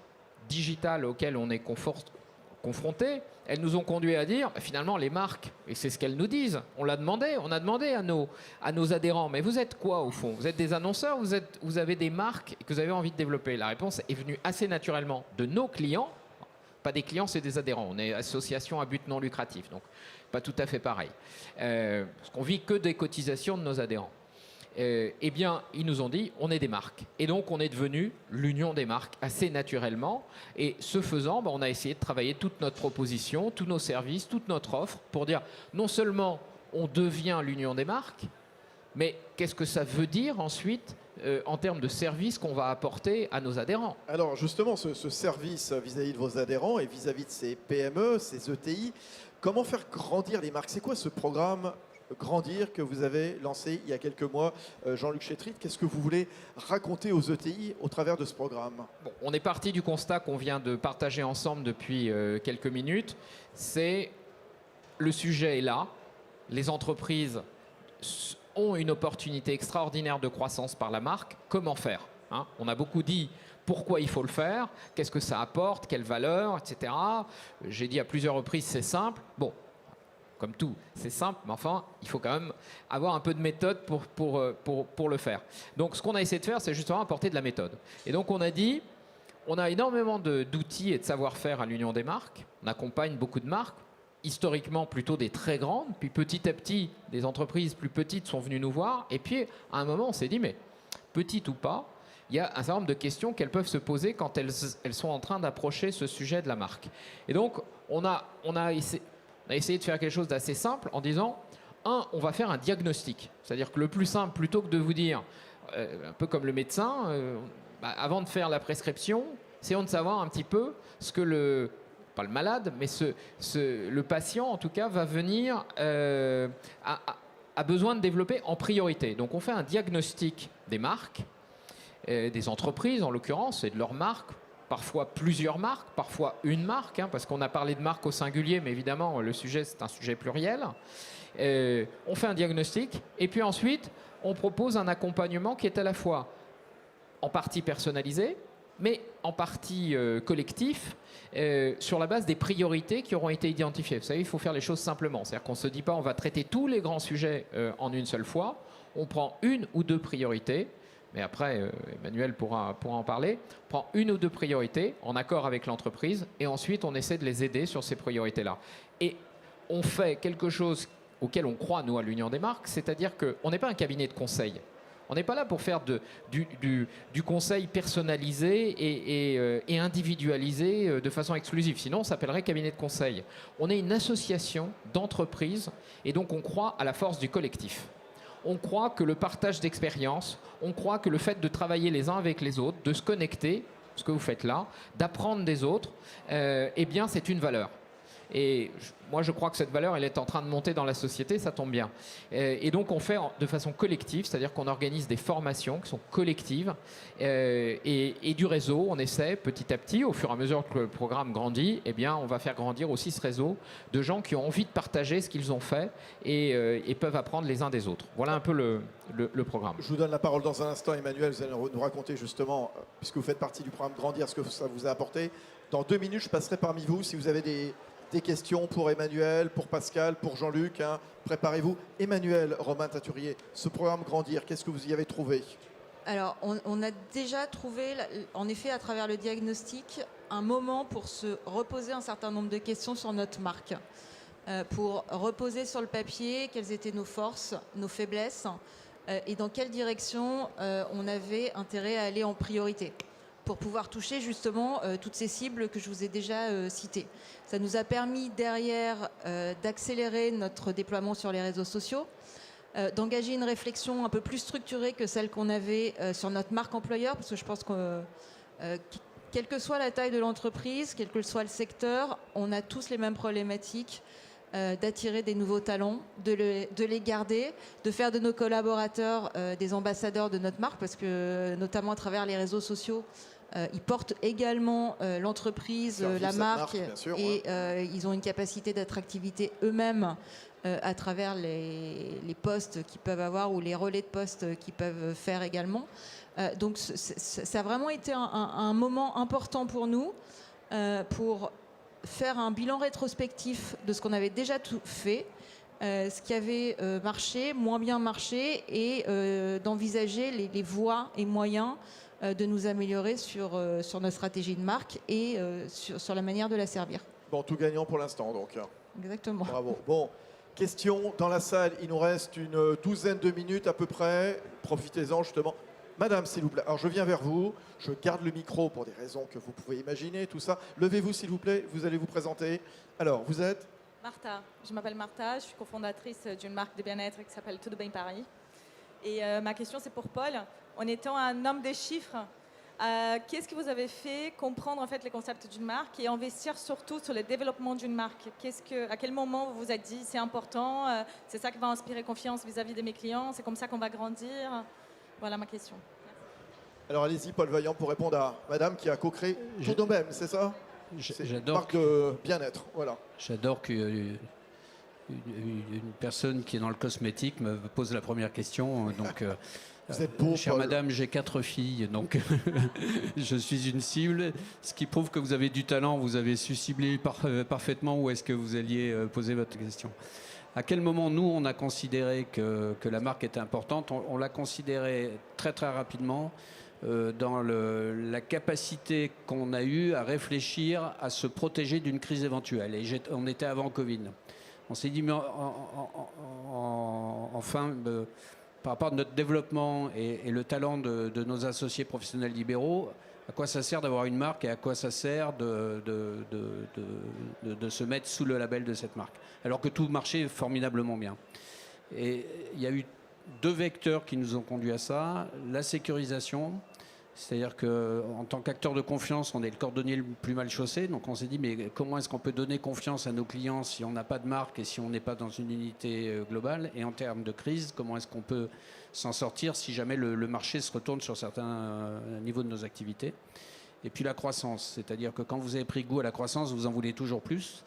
digitales auxquelles on est confrontés, elles nous ont conduit à dire, finalement, les marques, et c'est ce qu'elles nous disent, on a demandé à nos adhérents, mais vous êtes quoi au fond? Vous êtes des annonceurs, vous avez des marques que vous avez envie de développer? La réponse est venue assez naturellement de nos clients, pas des clients, c'est des adhérents, on est association à but non lucratif, donc pas tout à fait pareil, parce qu'on vit que des cotisations de nos adhérents. Eh bien, ils nous ont dit, on est des marques. Et donc, on est devenu l'union des marques assez naturellement. Et ce faisant, on a essayé de travailler toute notre proposition, tous nos services, toute notre offre pour dire, non seulement on devient l'union des marques, mais qu'est-ce que ça veut dire ensuite en termes de services qu'on va apporter à nos adhérents? Alors justement, ce service vis-à-vis de vos adhérents et vis-à-vis de ces PME, ces ETI, comment faire grandir les marques? C'est quoi ce programme Grandir que vous avez lancé il y a quelques mois, Jean-Luc Chétrit? Qu'est-ce que vous voulez raconter aux ETI au travers de ce programme? Bon, on est parti du constat qu'on vient de partager ensemble depuis quelques minutes. C'est le sujet est là. Les entreprises ont une opportunité extraordinaire de croissance par la marque. Comment faire, hein? On a beaucoup dit pourquoi il faut le faire, qu'est-ce que ça apporte, quelle valeur, etc. J'ai dit à plusieurs reprises, c'est simple. Bon, comme tout, c'est simple, mais enfin, il faut quand même avoir un peu de méthode pour le faire. Donc, ce qu'on a essayé de faire, c'est justement apporter de la méthode. Et donc, on a dit, on a énormément d'outils et de savoir-faire à l'Union des marques. On accompagne beaucoup de marques, historiquement plutôt des très grandes. Puis, petit à petit, des entreprises plus petites sont venues nous voir. Et puis, à un moment, on s'est dit, mais petites ou pas, il y a un certain nombre de questions qu'elles peuvent se poser quand elles sont en train d'approcher ce sujet de la marque. Et donc, on a essayé de faire quelque chose d'assez simple en disant, on va faire un diagnostic. C'est-à-dire que le plus simple, plutôt que de vous dire, un peu comme le médecin, avant de faire la prescription, c'est de savoir un petit peu ce que pas le malade, mais le patient, en tout cas, va venir, a besoin de développer en priorité. Donc, on fait un diagnostic des marques, des entreprises, en l'occurrence, et de leurs marques, parfois plusieurs marques, parfois une marque, hein, parce qu'on a parlé de marque au singulier, mais évidemment, le sujet, c'est un sujet pluriel. On fait un diagnostic, et puis ensuite, on propose un accompagnement qui est à la fois en partie personnalisé, mais en partie collectif, sur la base des priorités qui auront été identifiées. Vous savez, il faut faire les choses simplement. C'est-à-dire qu'on ne se dit pas on va traiter tous les grands sujets en une seule fois. On prend une ou deux priorités. Mais après, Emmanuel pourra en parler. On prend une ou deux priorités en accord avec l'entreprise et ensuite on essaie de les aider sur ces priorités-là. Et on fait quelque chose auquel on croit, nous, à l'Union des marques, c'est-à-dire qu'on n'est pas un cabinet de conseil. On n'est pas là pour faire du conseil personnalisé et individualisé de façon exclusive. Sinon, on s'appellerait cabinet de conseil. On est une association d'entreprises et donc on croit à la force du collectif. On croit que le partage d'expériences, on croit que le fait de travailler les uns avec les autres, de se connecter, ce que vous faites là, d'apprendre des autres, eh bien, c'est une valeur. Et moi, je crois que cette valeur, elle est en train de monter dans la société, ça tombe bien. Et donc, on fait de façon collective, c'est-à-dire qu'on organise des formations qui sont collectives et du réseau. On essaie petit à petit, au fur et à mesure que le programme grandit, eh bien, on va faire grandir aussi ce réseau de gens qui ont envie de partager ce qu'ils ont fait et peuvent apprendre les uns des autres. Voilà un peu le programme. Je vous donne la parole dans un instant, Emmanuel. Vous allez nous raconter justement, puisque vous faites partie du programme Grandir, ce que ça vous a apporté. Dans 2 minutes, je passerai parmi vous si vous avez des questions pour Emmanuel, pour Pascal, pour Jean-Luc, hein. Préparez-vous. Emmanuel, Romain Taturier, ce programme Grandir, qu'est-ce que vous y avez trouvé? Alors, on a déjà trouvé, en effet, à travers le diagnostic, un moment pour se reposer un certain nombre de questions sur notre marque, pour reposer sur le papier quelles étaient nos forces, nos faiblesses, et dans quelle direction on avait intérêt à aller en priorité, pour pouvoir toucher justement toutes ces cibles que je vous ai déjà citées. Ça nous a permis derrière d'accélérer notre déploiement sur les réseaux sociaux, d'engager une réflexion un peu plus structurée que celle qu'on avait sur notre marque employeur, parce que je pense que quelle que soit la taille de l'entreprise, quel que soit le secteur, on a tous les mêmes problématiques d'attirer des nouveaux talents, de les garder, de faire de nos collaborateurs des ambassadeurs de notre marque, parce que notamment à travers les réseaux sociaux, ils portent également l'entreprise, la marque, et ils ont une capacité d'attractivité eux-mêmes à travers les postes qu'ils peuvent avoir ou les relais de postes qu'ils peuvent faire également. Donc ça a vraiment été un moment important pour nous pour faire un bilan rétrospectif de ce qu'on avait déjà tout fait, ce qui avait marché, moins bien marché, et d'envisager les voies et moyens de nous améliorer sur notre stratégie de marque et sur la manière de la servir. Bon, tout gagnant pour l'instant, donc. Exactement. Bravo. Bon, question dans la salle. Il nous reste une douzaine de minutes à peu près. Profitez-en, justement. Madame, s'il vous plaît. Alors, je viens vers vous. Je garde le micro pour des raisons que vous pouvez imaginer, tout ça. Levez-vous, s'il vous plaît. Vous allez vous présenter. Alors, vous êtes Martha. Je m'appelle Martha. Je suis cofondatrice d'une marque de bien-être qui s'appelle Tout de Bain Paris. Et ma question, c'est pour Paul. En étant un homme des chiffres, qu'est-ce que vous avez fait comprendre en fait les concepts d'une marque et investir surtout sur le développement d'une marque? À quel moment vous vous êtes dit c'est important, c'est ça qui va inspirer confiance vis-à-vis de mes clients, c'est comme ça qu'on va grandir? Voilà ma question. Alors, allez-y, Paul Vaillant, pour répondre à Madame qui a co-créé Tout de même, c'est ça? C'est une marque de bien-être, voilà. J'adore qu'une personne qui est dans le cosmétique me pose la première question. Donc, vous êtes beau, chère Paul. madame, j'ai 4 filles, donc je suis une cible. Ce qui prouve que vous avez du talent, vous avez su cibler parfaitement où est-ce que vous alliez poser votre question. À quel moment, nous, on a considéré que la marque était importante? On l'a considéré très très rapidement dans la capacité qu'on a eue à réfléchir à se protéger d'une crise éventuelle. Et on était avant Covid. On s'est dit, mais enfin, par rapport à notre développement et le talent de nos associés professionnels libéraux, à quoi ça sert d'avoir une marque et à quoi ça sert de se mettre sous le label de cette marque, alors que tout marchait formidablement bien. Et il y a eu 2 vecteurs qui nous ont conduit à ça. La sécurisation, c'est-à-dire qu'en tant qu'acteur de confiance, on est le cordonnier le plus mal chaussé. Donc on s'est dit, mais comment est-ce qu'on peut donner confiance à nos clients si on n'a pas de marque et si on n'est pas dans une unité globale? Et en termes de crise, comment est-ce qu'on peut s'en sortir si jamais le marché se retourne sur certains niveaux de nos activités? Et puis la croissance, c'est-à-dire que quand vous avez pris goût à la croissance, vous en voulez toujours plus,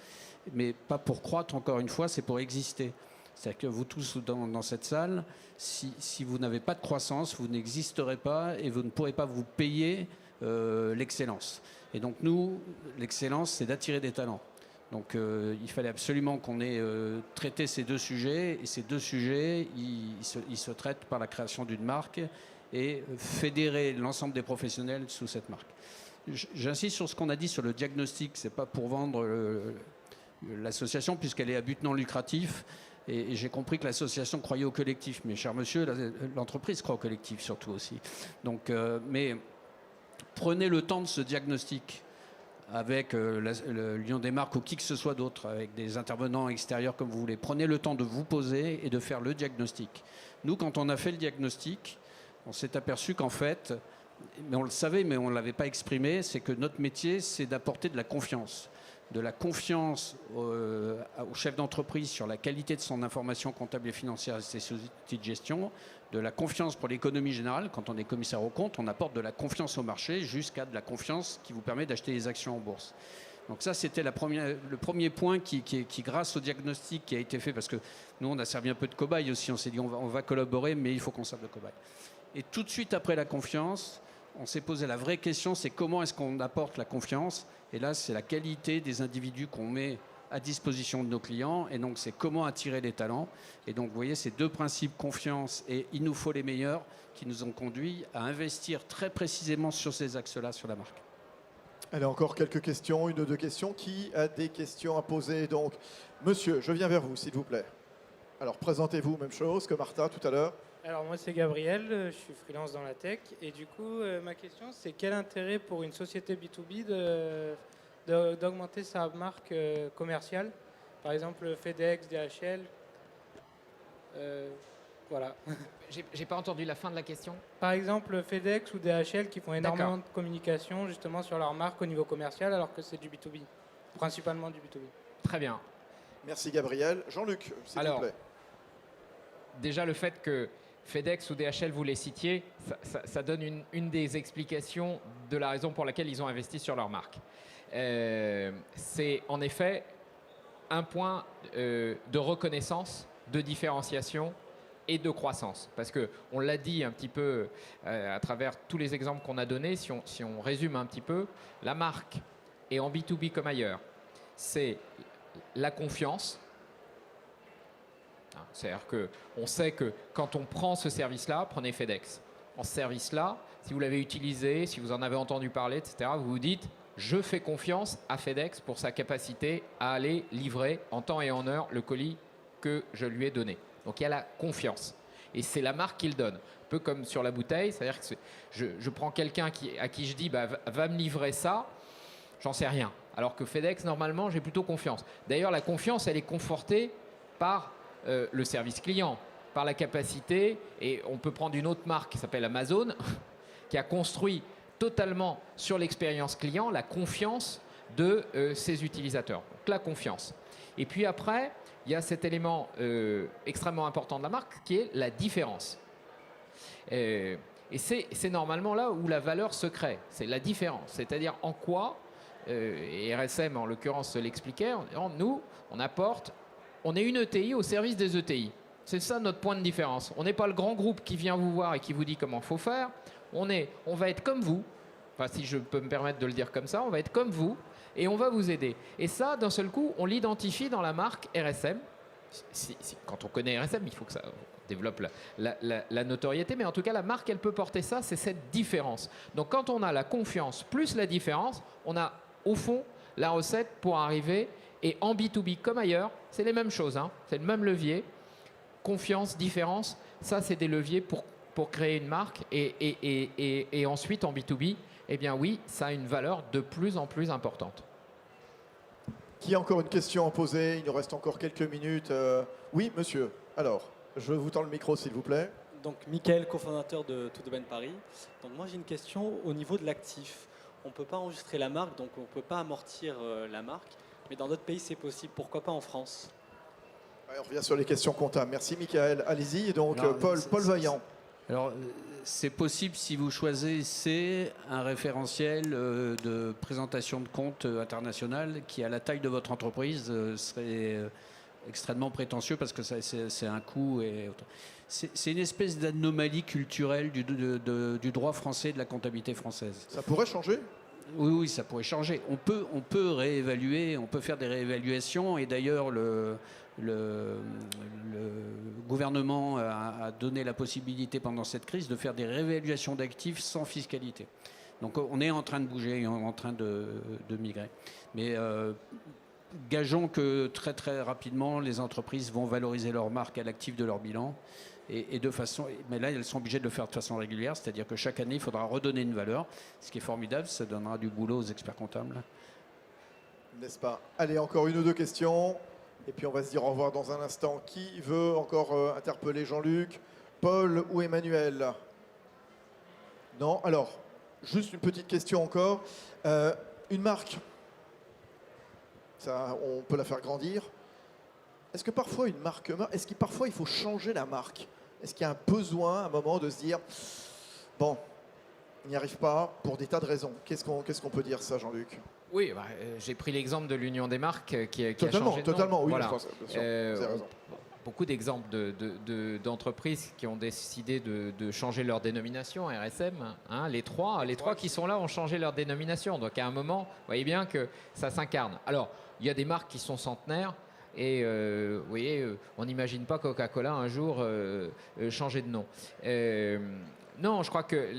mais pas pour croître, encore une fois, c'est pour exister. C'est-à-dire que vous tous dans cette salle, si vous n'avez pas de croissance, vous n'existerez pas et vous ne pourrez pas vous payer l'excellence. Et donc nous, l'excellence, c'est d'attirer des talents. Donc il fallait absolument qu'on ait traité ces 2 sujets. Et ces 2 sujets, ils se traitent par la création d'une marque et fédérer l'ensemble des professionnels sous cette marque. J'insiste sur ce qu'on a dit sur le diagnostic. C'est pas pour vendre l'association puisqu'elle est à but non lucratif. Et j'ai compris que l'association croyait au collectif. Mais cher monsieur, l'entreprise croit au collectif surtout aussi. Donc, mais prenez le temps de ce diagnostic avec l'Union des marques ou qui que ce soit d'autre, avec des intervenants extérieurs comme vous voulez. Prenez le temps de vous poser et de faire le diagnostic. Nous, quand on a fait le diagnostic, on s'est aperçu qu'en fait, mais on le savait, mais on ne l'avait pas exprimé, c'est que notre métier, c'est d'apporter de la confiance. De la confiance au chef d'entreprise sur la qualité de son information comptable et financière et ses outils de gestion, de la confiance pour l'économie générale. Quand on est commissaire aux comptes, on apporte de la confiance au marché jusqu'à de la confiance qui vous permet d'acheter des actions en bourse. Donc ça, c'était le premier point qui, grâce au diagnostic qui a été fait, parce que nous, on a servi un peu de cobaye aussi, on s'est dit on va collaborer, mais il faut qu'on serve de cobaye. Et tout de suite après la confiance, on s'est posé la vraie question, c'est comment est-ce qu'on apporte la confiance? Et là, c'est la qualité des individus qu'on met à disposition de nos clients. Et donc, c'est comment attirer les talents. Et donc, vous voyez, ces deux principes, confiance et il nous faut les meilleurs, qui nous ont conduits à investir très précisément sur ces axes-là sur la marque. Allez, encore quelques questions, une ou deux questions. Qui a des questions à poser? Donc, monsieur, je viens vers vous, s'il vous plaît. Alors, présentez-vous, même chose que Martha tout à l'heure. Alors moi c'est Gabriel, je suis freelance dans la tech et du coup ma question c'est quel intérêt pour une société B2B d'augmenter sa marque commerciale, par exemple FedEx, DHL, voilà. J'ai pas entendu la fin de la question. Par exemple FedEx ou DHL qui font énormément de communication justement sur leur marque au niveau commercial alors que c'est du B2B, principalement du B2B. Très bien. Merci Gabriel. Jean-Luc, s'il vous plaît. Déjà le fait que FedEx ou DHL, vous les citiez, ça donne une des explications de la raison pour laquelle ils ont investi sur leur marque. C'est en effet un point de reconnaissance, de différenciation et de croissance. Parce qu'on l'a dit un petit peu à travers tous les exemples qu'on a donnés, si on résume un petit peu, la marque, et en B2B comme ailleurs, c'est la confiance. C'est-à-dire qu'on sait que quand on prend ce service-là, prenez FedEx. En ce service-là, si vous l'avez utilisé, si vous en avez entendu parler, etc., vous vous dites « je fais confiance à FedEx pour sa capacité à aller livrer en temps et en heure le colis que je lui ai donné ». Donc il y a la confiance. Et c'est la marque qui le donne. Un peu comme sur la bouteille, c'est-à-dire que je prends quelqu'un à qui je dis bah, « va me livrer ça », j'en sais rien. Alors que FedEx, normalement, j'ai plutôt confiance. D'ailleurs, la confiance, elle est confortée par le service client, par la capacité, et on peut prendre une autre marque qui s'appelle Amazon, qui a construit totalement sur l'expérience client la confiance de ses utilisateurs. Donc la confiance. Et puis après, il y a cet élément extrêmement important de la marque qui est la différence. Et c'est normalement là où la valeur se crée, c'est la différence. C'est-à-dire en quoi, et RSM en l'occurrence l'expliquait, nous, on apporte. On est une ETI au service des ETI. C'est ça notre point de différence. On n'est pas le grand groupe qui vient vous voir et qui vous dit comment il faut faire. On va être comme vous. Enfin, si je peux me permettre de le dire comme ça, on va être comme vous et on va vous aider. Et ça, d'un seul coup, on l'identifie dans la marque RSM. Quand on connaît RSM, il faut que ça développe la notoriété. Mais en tout cas, la marque, elle peut porter ça, c'est cette différence. Donc quand on a la confiance plus la différence, on a au fond la recette pour arriver. Et en B2B comme ailleurs, c'est les mêmes choses, hein. C'est le même levier. Confiance, différence, ça c'est des leviers pour créer une marque. Et ensuite en B2B, eh bien oui, ça a une valeur de plus en plus importante. Qui a encore une question à poser? Il nous reste encore quelques minutes. Oui, monsieur. Alors, je vous tends le micro s'il vous plaît. Donc, Mickaël, cofondateur de To The Bank Paris. Donc, moi j'ai une question au niveau de l'actif. On ne peut pas enregistrer la marque, donc on ne peut pas amortir la marque. Mais dans d'autres pays, c'est possible. Pourquoi pas en France? On revient sur les questions comptables. Merci, Mickaël. Allez-y. Donc, Paul Vaillant. Alors, c'est possible si vous choisissez un référentiel de présentation de compte international qui, à la taille de votre entreprise, serait extrêmement prétentieux parce que c'est un coût. C'est une espèce d'anomalie culturelle du droit français et de la comptabilité française. Ça pourrait changer? Oui, ça pourrait changer. On peut réévaluer, on peut faire des réévaluations. Et d'ailleurs, le gouvernement a donné la possibilité pendant cette crise de faire des réévaluations d'actifs sans fiscalité. Donc on est en train de bouger, on est en train de migrer. Mais gageons que très très rapidement, les entreprises vont valoriser leur marque à l'actif de leur bilan. Et de façon, mais là, elles sont obligées de le faire de façon régulière, c'est-à-dire que chaque année, il faudra redonner une valeur, ce qui est formidable, ça donnera du boulot aux experts comptables. N'est-ce pas? Allez, encore une ou deux questions, et puis on va se dire au revoir dans un instant. Qui veut encore interpeller Jean-Luc, Paul ou Emmanuel? Non? Alors, juste une petite question encore. Une marque, ça, on peut la faire grandir. Est-ce que parfois une marque meurt? Est-ce que parfois il faut changer la marque? Est-ce qu'il y a un besoin à un moment de se dire bon, on n'y arrive pas pour des tas de raisons? Qu'est-ce qu'on peut dire ça, Jean-Luc? Oui, j'ai pris l'exemple de l'Union des marques qui a changé de nom. Totalement, oui, voilà. je pense, bien sûr, vous avez raison. Beaucoup d'exemples d'entreprises qui ont décidé de changer leur dénomination, RSM. Hein, les trois qui sont là ont changé leur dénomination. Donc à un moment, vous voyez bien que ça s'incarne. Alors, il y a des marques qui sont centenaires. Et vous voyez, on n'imagine pas Coca-Cola un jour changer de nom. Non, je crois que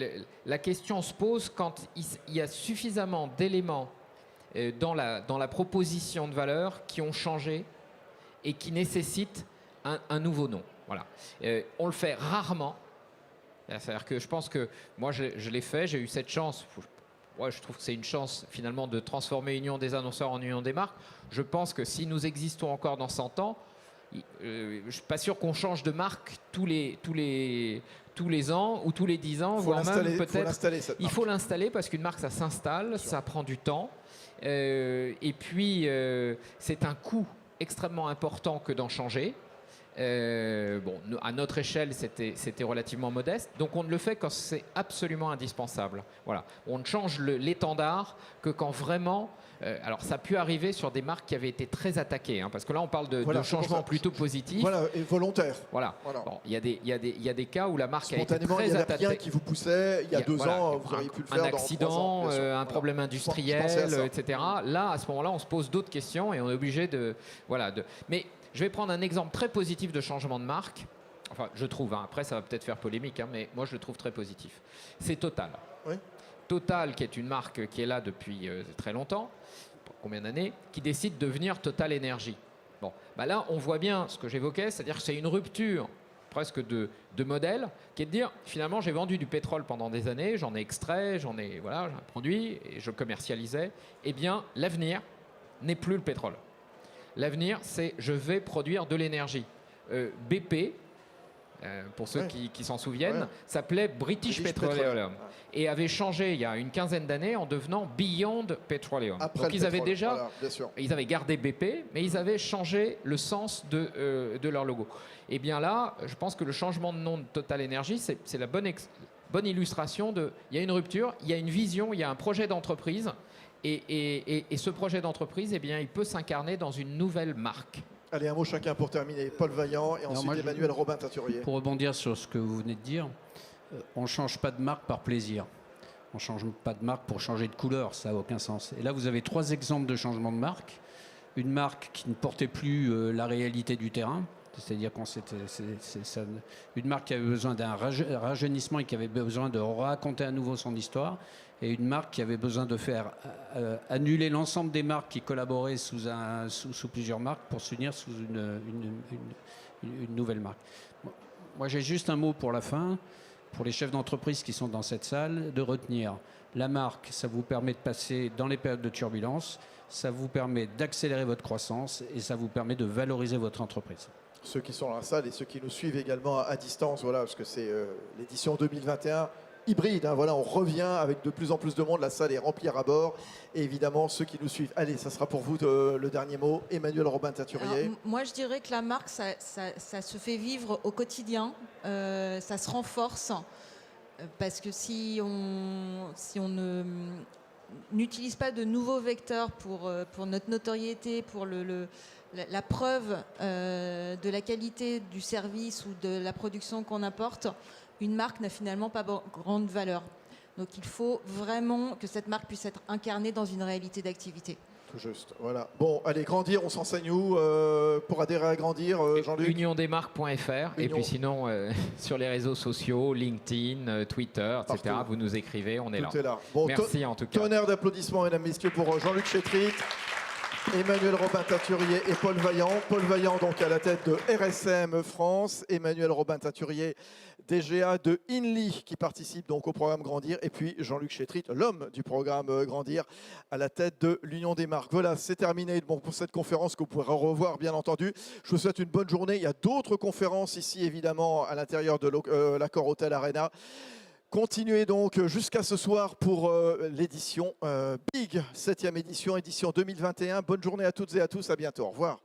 la question se pose quand il y a suffisamment d'éléments dans la proposition de valeur qui ont changé et qui nécessitent un nouveau nom. Voilà. On le fait rarement. C'est-à-dire que je pense que moi, je l'ai fait, j'ai eu cette chance. Ouais, je trouve que c'est une chance finalement de transformer Union des annonceurs en Union des marques. Je pense que si nous existons encore dans 100 ans, je ne suis pas sûr qu'on change de marque tous les ans ou tous les 10 ans, voire même peut-être. Il faut l'installer parce qu'une marque, ça s'installe, ça prend du temps. Et puis, c'est un coût extrêmement important que d'en changer. Bon, à notre échelle, c'était relativement modeste. Donc, on ne le fait quand c'est absolument indispensable. Voilà. On ne change l'étendard que quand vraiment... alors, ça a pu arriver sur des marques qui avaient été très attaquées, hein, parce que là, on parle de changements plutôt positifs. Voilà, et volontaires. Voilà. Bon, il y a des cas où la marque a été très il y avait attaquée. rien qui vous poussait. Il y a 2 ans, vous auriez pu le faire. Un accident, dans 3 ans, un problème industriel, etc. Là, à ce moment-là, on se pose d'autres questions et on est obligé de... Voilà, mais je vais prendre un exemple très positif de changement de marque. Enfin, je trouve, hein, après ça va peut-être faire polémique, hein, mais moi je le trouve très positif. C'est Total. Oui. Total, qui est une marque qui est là depuis très longtemps, combien d'années, qui décide de devenir Total Énergie. Bon, bah là on voit bien ce que j'évoquais, c'est-à-dire que c'est une rupture presque de modèle, qui est de dire finalement j'ai vendu du pétrole pendant des années, j'en ai extrait, j'ai un produit et je commercialisais. Eh bien, l'avenir n'est plus le pétrole. L'avenir, c'est je vais produire de l'énergie. BP, pour ceux qui s'en souviennent, s'appelait British Petroleum et avait changé il y a une quinzaine d'années en devenant Beyond Petroleum. Donc ils avaient déjà, ils avaient gardé BP, mais ils avaient changé le sens de leur logo. Et bien là, je pense que le changement de nom de Total Energy, c'est la bonne illustration de, il y a une rupture, il y a une vision, il y a un projet d'entreprise. Et ce projet d'entreprise, eh bien, il peut s'incarner dans une nouvelle marque. Allez, un mot chacun pour terminer. Paul Vaillant et ensuite Emmanuel Robin-Teinturier. Pour rebondir sur ce que vous venez de dire, on ne change pas de marque par plaisir. On ne change pas de marque pour changer de couleur, ça n'a aucun sens. Et là, vous avez 3 exemples de changement de marque. Une marque qui ne portait plus la réalité du terrain, c'est-à-dire une marque qui avait besoin d'un rajeunissement et qui avait besoin de raconter à nouveau son histoire, et une marque qui avait besoin de faire annuler l'ensemble des marques qui collaboraient sous plusieurs marques pour s'unir sous une nouvelle marque. Moi, j'ai juste un mot pour la fin, pour les chefs d'entreprise qui sont dans cette salle, de retenir la marque, ça vous permet de passer dans les périodes de turbulence, ça vous permet d'accélérer votre croissance et ça vous permet de valoriser votre entreprise. Ceux qui sont dans la salle et ceux qui nous suivent également à distance, voilà, parce que c'est l'édition 2021 hybride. Hein, voilà, on revient avec de plus en plus de monde. La salle est remplie à bord. Et évidemment, ceux qui nous suivent. Allez, ça sera pour vous le dernier mot. Emmanuel Robin-Teinturier. Moi, je dirais que la marque, ça se fait vivre au quotidien. Ça se renforce. Parce que si on n'utilise pas de nouveaux vecteurs pour notre notoriété, pour la preuve de la qualité du service ou de la production qu'on apporte, une marque n'a finalement pas grande valeur. Donc il faut vraiment que cette marque puisse être incarnée dans une réalité d'activité. Tout juste, voilà. Bon, allez, Grandir, on s'enseigne où pour adhérer à Grandir, Jean-Luc? Uniondesmarques.fr. Et puis sinon, sur les réseaux sociaux, LinkedIn, Twitter, etc., partout. vous nous écrivez, on est là. Tout est là. Bon, merci en tout cas. Tonnerre d'applaudissements, mesdames, messieurs, pour Jean-Luc Chétrit, Emmanuel Robin-Teinturier et Paul Vaillant. Paul Vaillant, donc, à la tête de RSM France. Emmanuel Robin-Teinturier, DGA de Inly, qui participe donc au programme Grandir. Et puis Jean-Luc Chétrit, l'homme du programme Grandir, à la tête de l'Union des marques. Voilà, c'est terminé pour cette conférence que vous pourrez revoir, bien entendu. Je vous souhaite une bonne journée. Il y a d'autres conférences ici, évidemment, à l'intérieur de l'Accor Hotel Arena. Continuez donc jusqu'à ce soir pour l'édition Big, 7e édition 2021. Bonne journée à toutes et à tous. À bientôt. Au revoir.